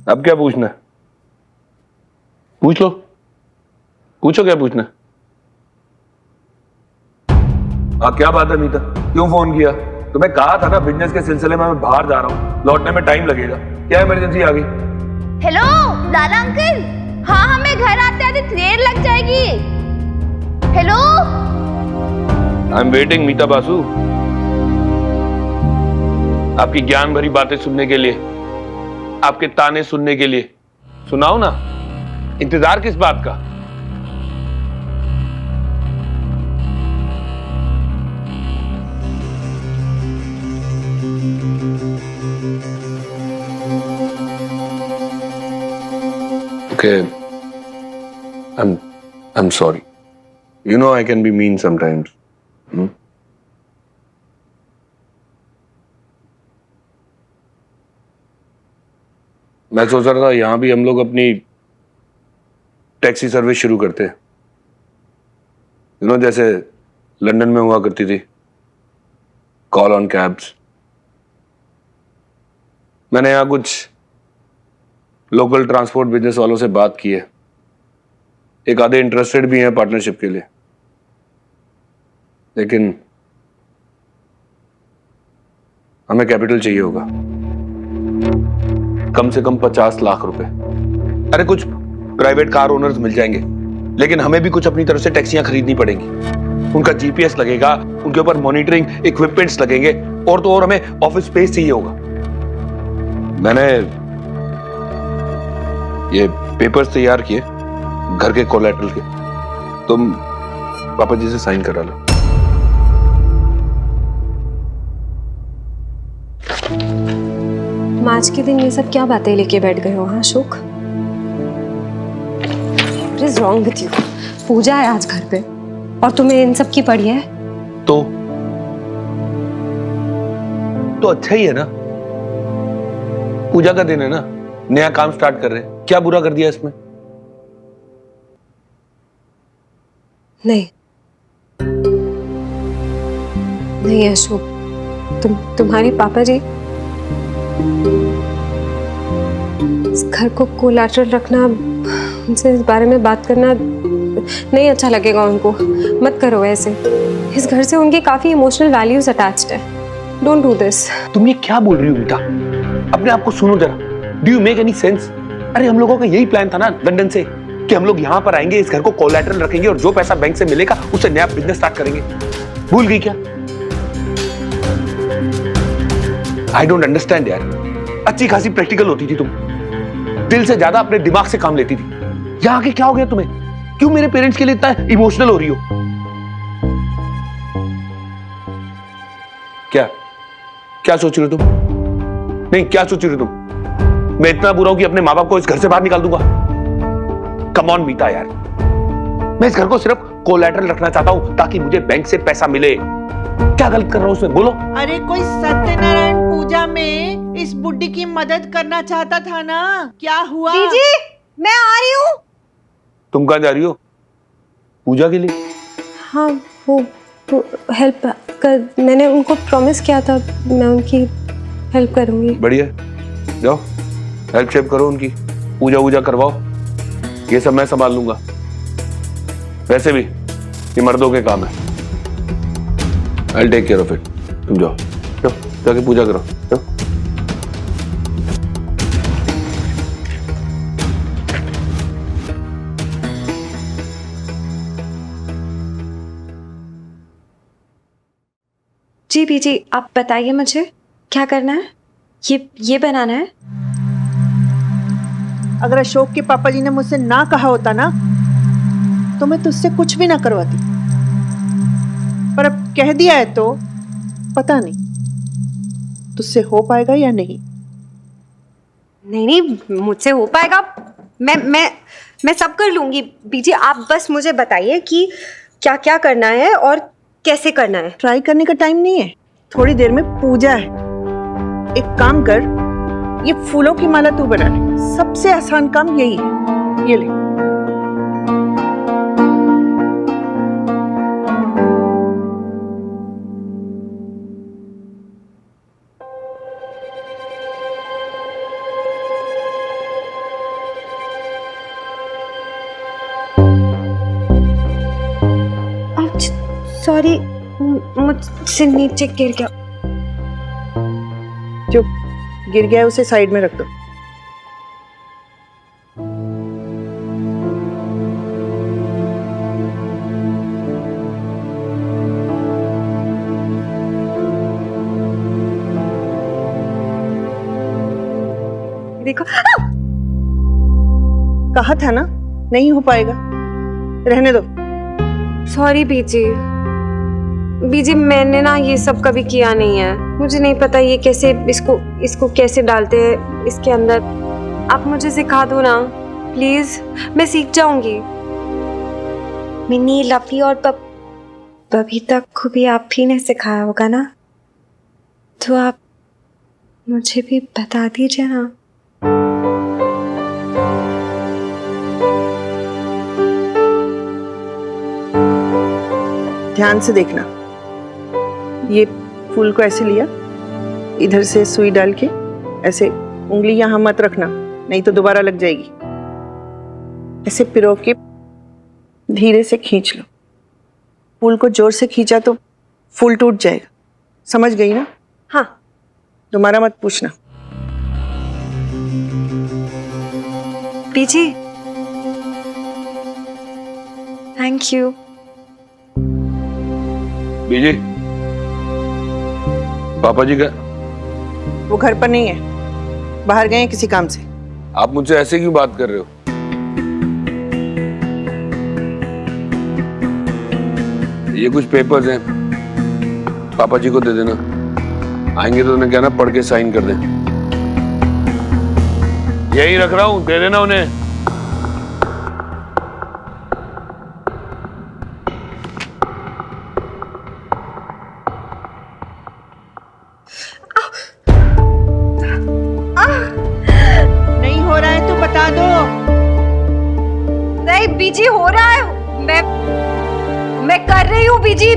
L: अब क्या पूछना है? पूछ लो, पूछो क्या पूछना है। हाँ क्या बात है मीता, क्यों फोन किया? तुम्हें कहा था ना बिजनेस के सिलसिले में मैं बाहर जा रहा हूँ, लौटने में टाइम लगेगा। क्या इमरजेंसी आ गई?
B: हेलो दादा अंकल, हाँ हमें घर आते आते देर लग जाएगी। हेलो
L: आई एम वेटिंग मीता बासु, आपकी ज्ञान भरी बातें सुनने के लिए, आपके ताने सुनने के लिए। सुनाओ ना, इंतजार किस बात का? Okay, I'm sorry. You know I can be mean sometimes. मैं सोच रहा था यहां भी हम लोग अपनी टैक्सी सर्विस शुरू करते हैं। यू नो जैसे लंदन में हुआ करती थी, कॉल ऑन कैब्स। मैंने यहाँ कुछ लोकल ट्रांसपोर्ट बिजनेस वालों से बात की है, एक आधे इंटरेस्टेड भी हैं पार्टनरशिप के लिए, लेकिन हमें कैपिटल चाहिए होगा, कम से कम 50 लाख रुपए। अरे कुछ प्राइवेट कार ओनर्स मिल जाएंगे, लेकिन हमें भी कुछ अपनी तरफ से टैक्सियां खरीदनी पड़ेंगी। उनका जीपीएस लगेगा, उनके ऊपर मॉनिटरिंग इक्विपमेंट्स लगेंगे, और तो और हमें ऑफिस स्पेस चाहिए होगा। मैंने ये पेपर्स तैयार किए घर के कोलैटरल के, तुम पापा जी से साइन करा लो।
K: आज के दिन ये सब क्या बातें लेके बैठ गए हो? हाँ Ashok, what is wrong with you? Puja है आज घर पे और तुम्हें इन सब की पड़ी है?
L: तो अच्छा ही है ना, पूजा का दिन है ना, नया काम स्टार्ट कर रहे हैं, क्या बुरा कर दिया इसमें?
K: नहीं नहीं अशोक, तुम्हारे पापा जी इस घर को कोलैटरल रखना, उनसे इस बारे में बात करना नहीं अच्छा लगेगा उनको। मत करो ऐसे, इस घर से उनकी काफी इमोशनल वैल्यूज अटैच्ड है। Don't do this.
L: तुम ये क्या बोल रही हो मीता? अपने आप को सुनो जरा। Do you make any sense? अरे हम लोगों का यही प्लान था ना लंदन से, कि हम लोग यहाँ पर आएंगे, इस घर को कोलैटरल रखेंगे और जो पैसा बैंक से मिलेगा उससे नया बिजनेस स्टार्ट करेंगे। भूल गई क्या? आई डोंट अंडरस्टैंड यार। अच्छी खासी प्रैक्टिकल होती थी तुम, दिल से ज्यादा अपने दिमाग से काम लेती थी। यहाँ आके क्या हो गया तुम्हें? क्यों मेरे पेरेंट्स के लिए इतना इमोशनल हो रही हो? क्या सोच रही हो तुम? नहीं, क्या सोच रही हो तुम? मैं इतना बुरा हूं कि अपने माँ बाप को इस घर से बाहर निकाल दूंगा? कम ऑन मीता यार, मैं इस घर को सिर्फ कोलैटरल रखना चाहता हूं ताकि मुझे बैंक से पैसा मिले। क्या गलत कर रहा हूं उसमें, बोलो?
M: अरे कोई सत्यनारायण पूजा में इस बुड्ढी की मदद करना चाहता था ना, क्या हुआ?
K: दीदी मैं आ रही हूँ।
L: तुम कहाँ जा रही हो? पूजा के लिए?
K: हाँ वो हेल्प कर, मैंने उनको प्रॉमिस किया था मैं उनकी हेल्प करूंगी।
L: बढ़िया, जाओ हेल्प शेप करो उनकी, पूजा वूजा करवाओ, ये सब मैं संभाल लूंगा। वैसे भी ये मर्दों के काम है। I'll take care of it। तुम जाओ जाके पूजा करो, जाओ।
K: जी बीजी आप बताइए मुझे क्या करना है? ये बनाना है?
M: अगर अशोक के पापा जी ने मुझसे ना कहा होता ना, तो मैं तुझसे कुछ भी ना करवाती, पर अब कह दिया है तो पता नहीं तुझसे हो पाएगा या नहीं।
K: नहीं नहीं, मुझसे हो पाएगा। मैं सब कर लूंगी। बीजी आप बस मुझे बताइए कि क्या क्या करना है और कैसे करना है।
M: ट्राई करने का टाइम नहीं है, थोड़ी देर में पूजा है। एक काम कर, ये फूलों की माला तू बना ले, सबसे आसान काम यही है। ये ले।
K: सॉरी, मुझसे नीचे गिर गया।
M: जो गिर गया है उसे साइड में रख दो।
K: देखो,
M: कहा था ना नहीं हो पाएगा, रहने दो।
K: सॉरी बीजी। बीजी मैंने ना ये सब कभी किया नहीं है, मुझे नहीं पता ये कैसे इसको कैसे डालते हैं इसके अंदर। आप मुझे सिखा दो ना प्लीज, मैं सीख जाऊंगी। मिनी, लवली और बबीता को भी आप ही ने सिखाया होगा ना, तो आप मुझे भी बता दीजिए ना।
M: ध्यान से देखना, ये फूल को ऐसे लिया, इधर से सुई डाल के ऐसे उंगली यहाँ मत रखना, नहीं तो दोबारा लग जाएगी। ऐसे पिरो के धीरे से खींच लो। फूल को जोर से खींचा तो फूल टूट जाएगा, समझ गई ना?
K: हाँ।
M: दोबारा मत पूछना।
K: पीछे। Thank you.
L: बीजी, पापा जी का?
M: वो घर पर नहीं है, बाहर गए हैं किसी काम से।
L: आप मुझसे ऐसे क्यों बात कर रहे हो? ये कुछ पेपर्स हैं, पापा जी को दे देना, आएंगे तो उन्हें कहना पढ़ के साइन कर दें। यही रख रहा हूं, दे देना उन्हें।
M: नहीं हो रहा है तो बता दो।
K: नहीं बीजी, हो रहा है, मैं कर रही हूँ बीजी,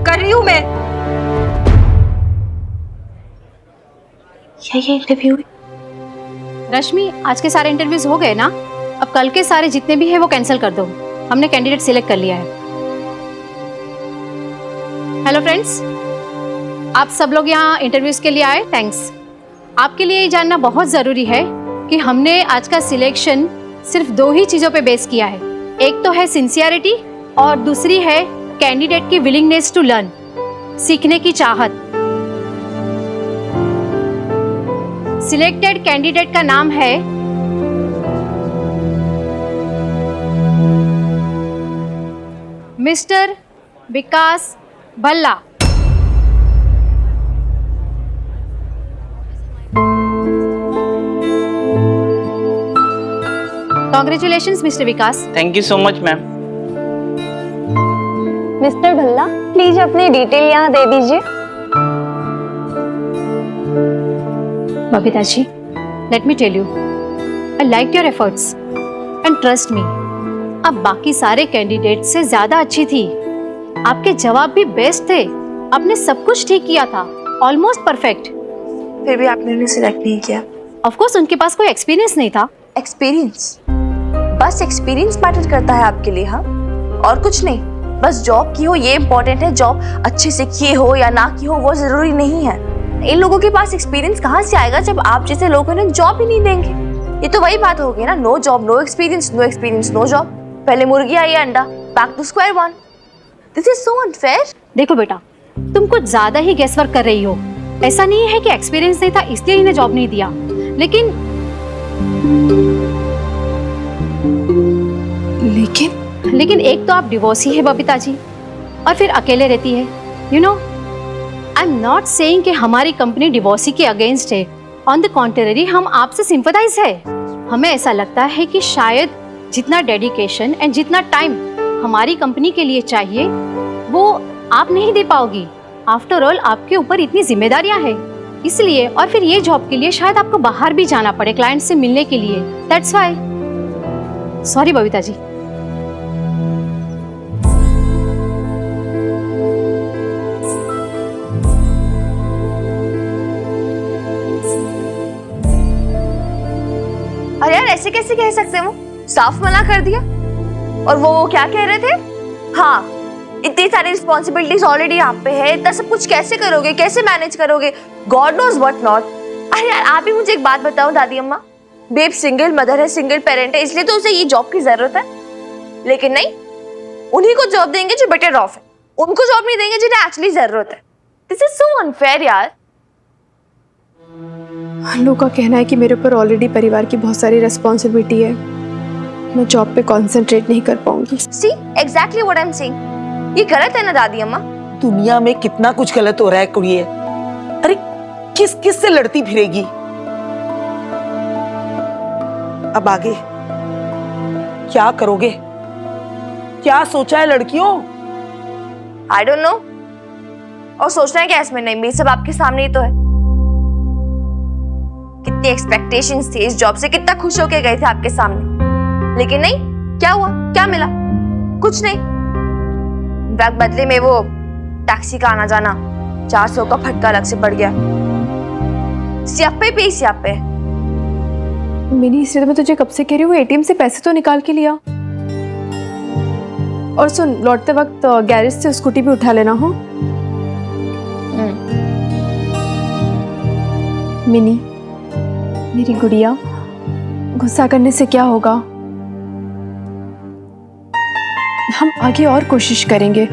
K: कर रही हूँ मैं। ये इंटरव्यू।
H: रश्मि, आज के सारे इंटरव्यूज हो गए ना? अब कल के सारे जितने भी है वो कैंसिल कर दो, हमने कैंडिडेट सिलेक्ट कर लिया है। हेलो फ्रेंड्स, आप सब लोग यहाँ इंटरव्यूज के लिए आए, थैंक्स। आपके लिए ये जानना बहुत ज़रूरी है कि हमने आज का सिलेक्शन सिर्फ 2 ही चीज़ों पे बेस किया है। एक तो है सिंसियरिटी और दूसरी है कैंडिडेट की विलिंगनेस टू लर्न, सीखने की चाहत। सिलेक्टेड कैंडिडेट का नाम है mister Vikas Bhalla. Congratulations, Mr. Vikas.
C: Thank you so much ma'am.
J: Mister Bhalla, please अपनी डिटेल यहाँ दे दीजिए।
H: Babita ji, let me tell you, I liked your efforts and trust me, अब बाकी सारे कैंडिडेट से ज्यादा अच्छी थी। आपके जवाब भी बेस्ट थे, आपने सब कुछ ठीक किया था, ऑलमोस्ट परफेक्ट।
B: फिर भी आपने उन्हें सिलेक्ट नहीं किया।
H: ऑफ कोर्स उनके पास कोई एक्सपीरियंस नहीं था।
B: एक्सपीरियंस, बस एक्सपीरियंस मैटर करता है आपके लिए, हाँ, और कुछ नहीं। बस जॉब की हो ये इम्पोर्टेंट है, जॉब अच्छे से किए हो या ना की हो वो जरूरी नहीं है। इन लोगों के पास एक्सपीरियंस कहाँ से आएगा जब आप जैसे लोग उन्हें जॉब ही नहीं देंगे? ये तो वही बात होगी ना, no job no experience, no experience no job. पहले मुर्गी आई या अंडा, back to square one. This is so unfair.
H: देखो बेटा, तुम कुछ ज्यादा ही गेसवर्क कर रही हो। ऐसा नहीं है कि एक्सपीरियंस नहीं था इसलिए इन्हें जॉब नहीं दिया, लेकिन एक तो आप डिवोर्सी है बबीता जी, और फिर अकेले रहती है। You know, I am not saying कि हमारी कंपनी डिवोर्सी के अगेंस्ट है ऑन द कॉन्ट्ररी हम आपसे सिंपथाइज है। हमें ऐसा लगता है कि शायद जितना डेडिकेशन एंड जितना टाइम हमारी कंपनी के लिए चाहिए वो आप नहीं दे पाओगी। आफ्टर ऑल आपके ऊपर इतनी जिम्मेदारियां हैं, इसलिए और फिर ये जॉब के लिए शायद आपको बाहर भी जाना पड़े क्लाइंट से मिलने के लिए। That's why. Sorry Babita ji.
B: अरे यार ऐसे कैसे कह सकते हैं, वो साफ मना कर दिया। और वो क्या कह रहे थे, हाँ इतनी सारी रिस्पॉन्सिबिलिटीज ऑलरेडी आप पे है, इतना सब कुछ कैसे करोगे, कैसे मैनेज करोगे, गॉड नोज व्हाट नॉट। अरे यार आप ही मुझे एक बात बताओ दादी अम्मा, बेब सिंगल मदर है, सिंगल पेरेंट है, इसलिए तो उसे ये जॉब की जरूरत है। लेकिन नहीं, उन्हीं को जॉब देंगे जो बेटर ऑफ है, उनको जॉब नहीं देंगे जिन्हें एक्चुअली जरूरत है। दिस इज सो अनफेयर यार।
D: लोगों का कहना है कि मेरे ऊपर ऑलरेडी परिवार की बहुत सारी रिस्पॉन्सिबिलिटी है, मैं जॉब पे कंसंट्रेट नहीं कर पाऊंगी।
B: See exactly what I am saying. ये गलत है ना दादी अम्मा?
E: दुनिया में कितना कुछ गलत हो रहा है कुड़िए। अरे किस किस से लड़ती फिरेगी। अब आगे क्या करोगे, क्या सोचा है लड़कियों?
B: I don't know. और सोचना है क्या इसमें, नहीं ये सब आपके सामने ही तो है। कितनी एक्सपेक्टेशंस थी इस जॉब से, कितना खुश होके गए थे आपके सामने, लेकिन नहीं, क्या हुआ, क्या मिला, कुछ नहीं। बदले में वो टैक्सी का आना जाना 400 का फटका अलग से पड़ गया। स्यापे पे स्यापे।
D: मिनी इसलिए तो मैं तुझे कब से कह रही हूँ एटीएम से पैसे तो निकाल के लिया। और सुन, लौटते वक्त गैरेज से स्कूटी भी उठा लेना हो। मिनी मेरी गुड़िया, गुस्सा करने से क्या होगा, हम आगे और कोशिश करेंगे,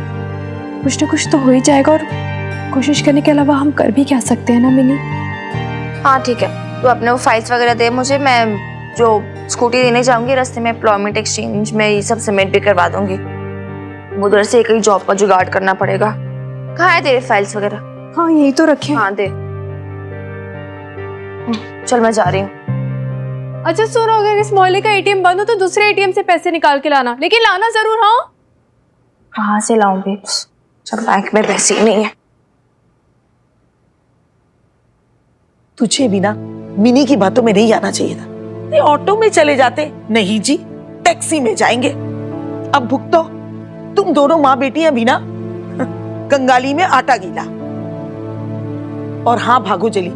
D: कुछ ना कुछ तो हो ही जाएगा। और कोशिश करने के अलावा हम कर भी क्या सकते हैं ना मिनी।
B: हाँ ठीक है, तो अपने वो फाइल्स वगैरह दे मुझे, मैं जो स्कूटी देने जाऊंगी रास्ते में एम्प्लॉयमेंट एक्सचेंज में ये सब सबमिट भी करवा दूंगी। उधर से एक ही जॉब का जुगाड़ करना पड़ेगा। कहाँ है तेरे फाइल्स वगैरह?
D: हाँ यही तो रखे।
B: हाँ दे। चल मैं जा रही हूँ।
D: अच्छा सुनो, अगर इस मोहल्ले का एटीएम बंद हो तो दूसरे एटीएम से पैसे निकाल के लाना, लेकिन लाना जरूर। हाँ
B: कहाँ से लाऊं बेब्स, जब बैंक में पैसे ही नहीं है।
E: तुझे भी ना मिनी की बातों में नहीं आना चाहिए था। ये ऑटो में चले जाते। नहीं जी, टैक्सी में जाएंगे। अब भुगतो तुम दोनों माँ बेटियां भी ना। कंगाली में आटा गीला। और हाँ भागो चली,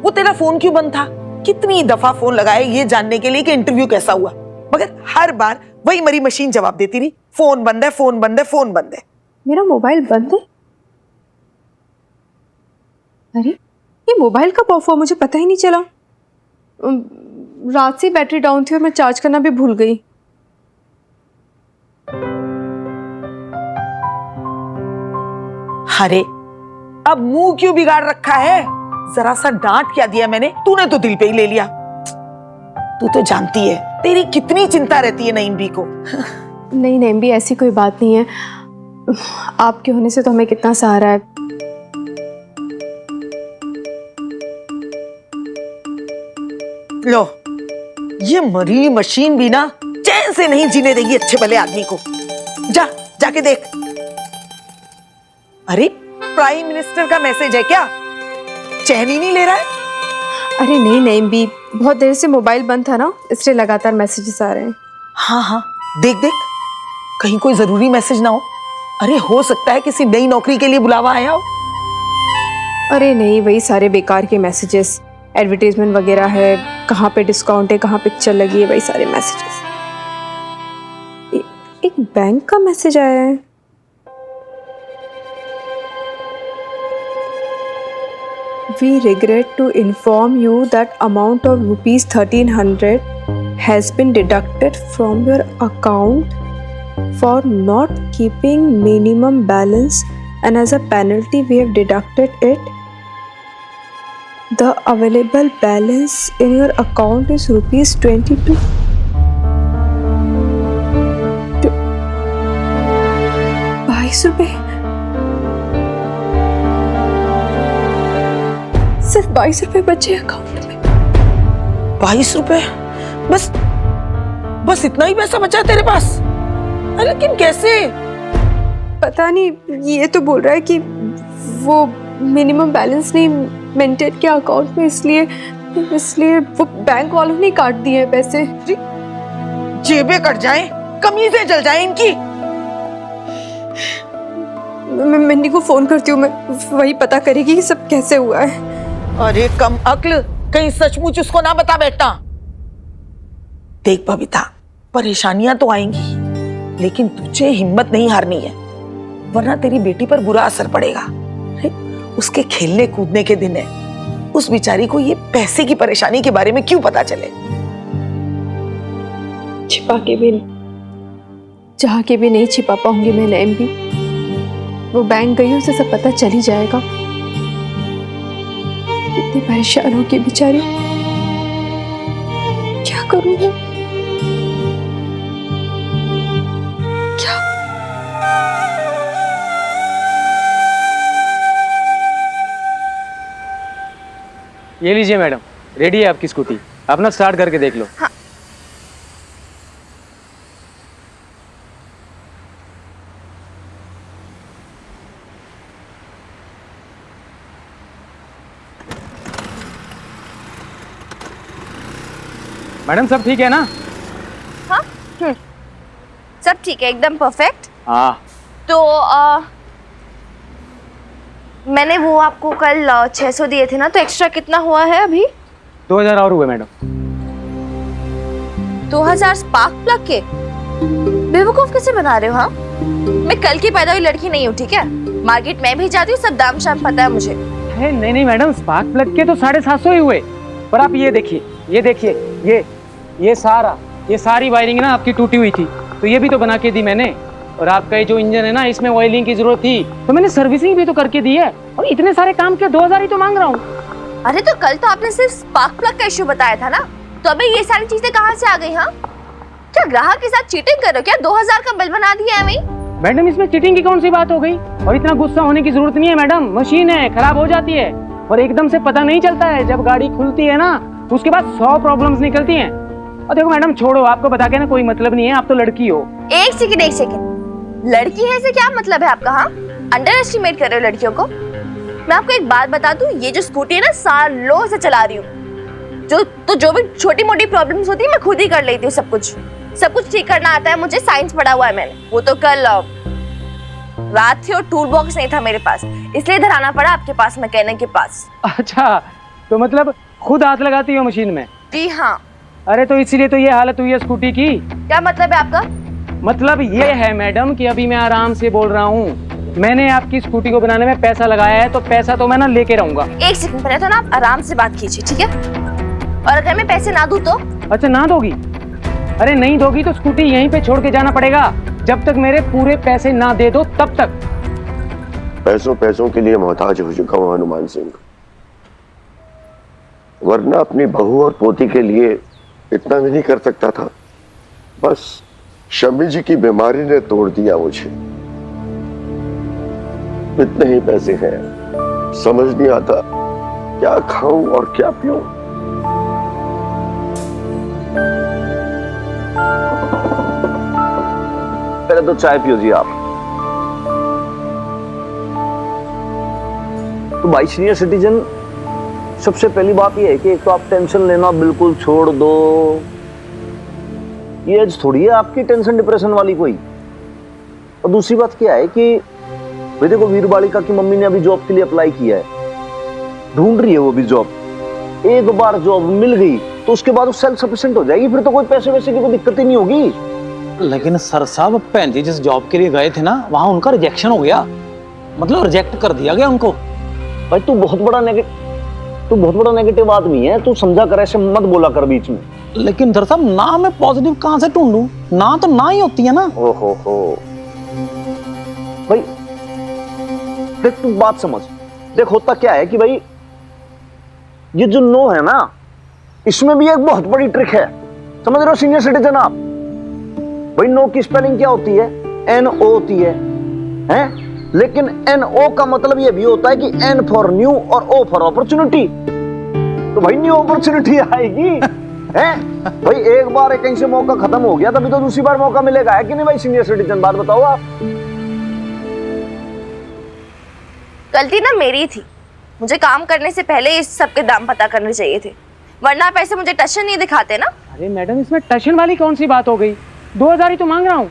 E: वो तेरा फोन क्यों बंद था? कितनी दफा फोन लगाए ये जानने के लिए कि इंटरव्यू कैसा हुआ, मगर हर बार वही मरी मशीन जवाब देती रही, फोन बंद है, फोन बंद है, फोन बंद है।
D: मेरा मोबाइल बंद है? अरे ये मोबाइल कब ऑफ हुआ, मुझे पता ही नहीं चला। रात से बैटरी डाउन थी और मैं चार्ज करना भी भूल गई।
E: अरे अब मुंह क्यों बिगाड़ रखा है? जरा सा डांट क्या दिया मैंने, तूने तो दिल पे ही ले लिया। तू तो जानती है तेरी कितनी चिंता रहती है नईम भी को।
D: नहीं नईम भी, ऐसी कोई बात नहीं है, आपके होने से तो हमें कितना सहारा है।
E: लो, ये मरी मशीन भी ना चैन से नहीं जीने देगी अच्छे भले आदमी को। जाके देख। अरे प्राइम मिनिस्टर का मैसेज है क्या? चैन ही नहीं ले रहा है।
D: अरे नहीं नईम भी, बहुत देर से मोबाइल बंद था ना, इसलिए लगातार मैसेजेस आ रहे हैं।
E: हाँ देख कहीं कोई जरूरी मैसेज ना हो। अरे हो सकता है किसी नई नौकरी के लिए बुलावा आया हो।
D: अरे नहीं, वही सारे बेकार के मैसेजेस, एडवर्टाइजमेंट वगैरह है, कहाँ पे डिस्काउंट है, कहाँ पिक्चर लगी है, वही सारे मैसेजेस। एक बैंक का मैसेज आया है। We regret to inform you that amount of rupees 1300 has been deducted from your account for not keeping minimum balance, and as a penalty we have deducted it. The available balance in your account is rupees 22. 22 रुपए, सिर्फ 22 रुपए बचे account में।
E: 22 रुपए? बस इतना ही पैसा बचा है तेरे पास? अरे लेकिन कैसे?
D: पता नहीं, ये तो बोल रहा है कि वो मिनिमम बैलेंस नहीं मेंटेन किया अकाउंट में, इसलिए वो बैंक वालों ने काट दिए हैं पैसे।
E: जेबें कट जाएं, कमीजें जल जाएं इनकी।
D: मैं मिन्नी को फोन करती हूँ, मैं वही पता करेगी कि सब कैसे हुआ है।
E: अरे कम अक्ल, कहीं सचमुच उसको ना बता बैठना। देख बबीता, परेशानियां तो आएंगी, लेकिन तुझे हिम्मत नहीं हारनी है, वरना तेरी बेटी पर बुरा असर पड़ेगा। उसके खेलने कूदने के दिन है, उस बेचारी को ये पैसे की परेशानी के बारे में क्यों पता चले?
D: छिपा के भी, चाह के भी नहीं छिपा पाऊंगी मैं नैम भी। वो बैंक गई, उसे सब पता चल ही जाएगा। कितनी परेशान होगी बेचारी, क्या करूं मैं? क्या?
C: ये लीजिए मैडम, रेडी है आपकी स्कूटी, अपना स्टार्ट करके देख लो।
B: हाँ।
C: मैडम सब ठीक है ना?
B: हाँ, सब ठीक है, एकदम परफेक्ट।
C: हाँ।
B: तो मैंने वो आपको कल 600 दिए थे ना, तो एक्स्ट्रा कितना हुआ है अभी?
C: 2000 और हुए मैडम।
B: 2000 स्पार्क प्लग के? बेवकूफ कैसे बना रहे हो? हाँ, मैं कल की पैदा हुई लड़की नहीं हूँ, ठीक है? मार्केट में भी जाती हूँ, सब दाम शाम पता है मुझे।
C: नहीं मैडम, स्पार्क प्लग के तो 750 ही हुए। पर आप ये देखिए, ये सारी वायरिंग ना आपकी टूटी हुई थी, तो ये भी तो बना के दी मैंने। और आपका ये जो इंजन है ना, इसमें ऑयलिंग की जरूरत थी, तो मैंने सर्विसिंग भी तो करके दी है। और इतने सारे काम के 2000 ही तो मांग रहा हूँ।
B: अरे तो कल तो आपने सिर्फ स्पार्क प्लग का इश्यू बताया था ना, तो अभी ये सारी चीजें कहाँ से आ गई? हाँ, क्या ग्राहक के साथ चीटिंग कर रहे हो क्या? 2000 का बिल बना दिया है हमें।
C: मैडम इसमें चीटिंग की कौन सी बात हो गई? और इतना गुस्सा होने की जरूरत नहीं है मैडम, मशीन है, खराब हो जाती है और एकदम से पता नहीं चलता है। जब गाड़ी खुलती है ना, उसके बाद 100 प्रॉब्लम्स निकलती हैं। और देखो मैडम, छोड़ो, आपको बता के ना कोई मतलब नहीं है, आप तो लड़की हो।
B: एक सेकंड, लड़की है से क्या मतलब है आपका? हाँ, अंडर एस्टिमेट कर रहे हो लड़कियों को। मैं आपको एक बात बता दूं, ये जो स्कूटी है ना, सालों से चला रही हूँ। जो भी छोटी मोटी प्रॉब्लम्स होती है मैं खुद ही कर लेती हूँ। सब कुछ ठीक करना आता है मुझे, साइंस पढ़ा हुआ है मैंने। वो तो कल रात थी और टूल बॉक्स नहीं था मेरे पास, इसलिए इधर आना पड़ा आपके पास, मैकेनिक के पास।
C: अच्छा, तो मतलब खुद हाथ लगाती हो मशीन में?
B: जी हाँ।
C: अरे तो इसीलिए तो ये हालत हुई है स्कूटी की।
B: क्या मतलब है आपका?
C: मतलब ये है मैडम कि अभी मैं आराम से बोल रहा हूँ, मैंने आपकी स्कूटी को बनाने में पैसा लगाया है, तो पैसा तो मैं ना लेके रहूंगा।
B: एक सेकंड पहले तो ना आप आराम से बात कीजिए, ठीक है? और अगर मैं पैसे ना दूं तो?
C: अच्छा, ना दोगी? अरे नहीं दोगी तो स्कूटी यहीं पे छोड़ के जाना पड़ेगा, जब तक मेरे पूरे पैसे ना दे दो तब तक।
G: पैसों के लिए मोहताज हो चुका हूं हनुमान सिंह, वरना अपनी बहू और पोती के लिए इतना भी नहीं कर सकता था। बस शमी जी की बीमारी ने तोड़ दिया मुझे। इतने ही पैसे हैं, समझ नहीं आता क्या खाऊं और क्या पीऊं।
A: पहले तो चाय पियो जी आप। तो भाई सीनियर सिटीजन, सबसे पहली बात यह है कि एक तो आप टेंशन लेना बिल्कुल छोड़ दो। ये एज थोड़ी है आपकी टेंशन डिप्रेशन वाली कोई। और दूसरी बात क्या है कि भाई देखो, वीर बालिका की मम्मी ने अभी जॉब के लिए अप्लाई किया है, ढूंढ रही है वो भी जॉब। एक बार जॉब मिल गई तो उसके बाद वो सेल्फ सफिशिएंट हो जाएगी, फिर तो कोई पैसे वैसे की कोई दिक्कत ही नहीं होगी।
C: लेकिन सर साहब, भैन जी जिस जॉब के लिए गए थे ना, वहां उनका रिजेक्शन हो गया, मतलब रिजेक्ट कर दिया गया उनको।
A: भाई तू बहुत बड़ा नेगेटिव आदमी है, तू समझा कर, ऐसे मत बोला कर बीच में।
C: लेकिन सर साहब, ना मैं पॉजिटिव कहां से ढूंढूं? ना तो ना ही होती है ना।
A: ओहो भाई देख, तू बात समझ। देख होता क्या है कि भाई ये जो नो है ना, इसमें भी एक बहुत बड़ी ट्रिक है, समझ रहे हो सीनियर सिटीजन आप? भाई नो की स्पेलिंग क्या होती है? NO होती है, हैं? लेकिन NO का मतलब ये भी होता है कि N फॉर न्यू और O फॉर अपॉर्चुनिटी। तो भाई न्यू अपॉर्चुनिटी आएगी हैं? भाई एक बार एक कहीं से मौका खत्म हो गया तभी तो दूसरी बार मौका मिलेगा, है कि नहीं भाई सीनियर सिटीजन? बात बताओ आप।
B: गलती ना मेरी थी, मुझे काम करने से पहले इस सब के दाम पता करने चाहिए थे, वरना आप ऐसे मुझे टशन नहीं दिखाते ना।
C: अरे मैडम, इसमें टशन वाली कौन सी बात हो गई? 2000 ही तो मांग रहा हूँ।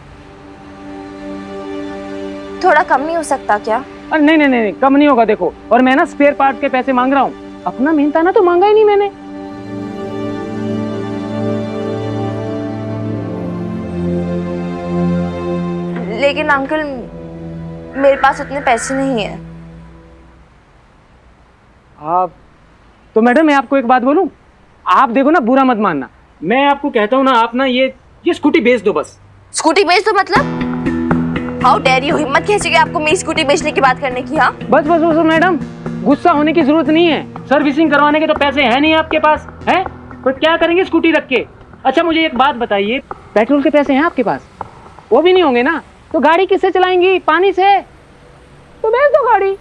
B: थोड़ा कम नहीं हो सकता क्या?
C: अरे नहीं नहीं नहीं, कम नहीं होगा। देखो, और मैं ना स्पेयर पार्ट के पैसे मांग रहा हूँ, अपना मेहनताना तो मांगा ही नहीं मैंने।
B: लेकिन अंकल, मेरे पास उतने पैसे नहीं है।
C: आप तो मैडम, मैं आपको एक बात बोलूं, आप देखो ना, बुरा मत मानना, मैं आपको कहता हूँ ना, आप ना ये स्कूटी बेच दो बस।
B: स्कूटी बेच दो मतलब? हाउ डेयर यू, हिम्मत कैसी है आपको मेरी स्कूटी बेचने की बात करने की? हाँ
C: बस बस बस मैडम, गुस्सा होने की जरूरत नहीं है। सर्विसिंग करवाने के तो पैसे हैं नहीं आपके पास, हैं? तो क्या करेंगे स्कूटी रख के? अच्छा मुझे एक बात बताइए, पेट्रोल के पैसे हैं आपके पास? वो भी नहीं होंगे ना, तो गाड़ी किससे चलाएंगी? पानी से? तो बेच दो गाड़ी।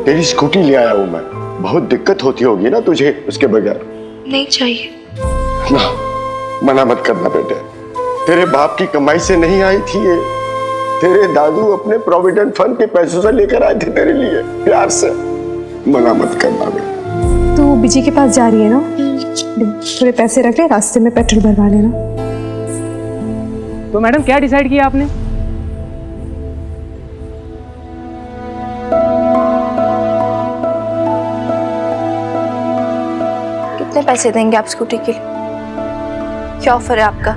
N: तेरी स्कूटी ले आया हूं मैं, बहुत दिक्कत होती होगी ना तुझे उसके बगैर।
B: नहीं चाहिए।
N: ना, मना मत करना बेटे, तेरे बाप की कमाई से नहीं आई थी ये, तेरे दादू अपने प्रोविडेंट फंड के पैसों से लेकर आए थे तेरे लिए, प्यार से। मना मत करना बेटा।
D: तू बिजी के पास जा रही है ना, थोड़े पैसे रख ले, रास्ते में पेट्रोल भरवा लेना।
C: तो मैडम क्या डिसाइड किया आपने?
B: कितने पैसे देंगे आप स्कूटी के लिए? क्या ऑफर है आपका?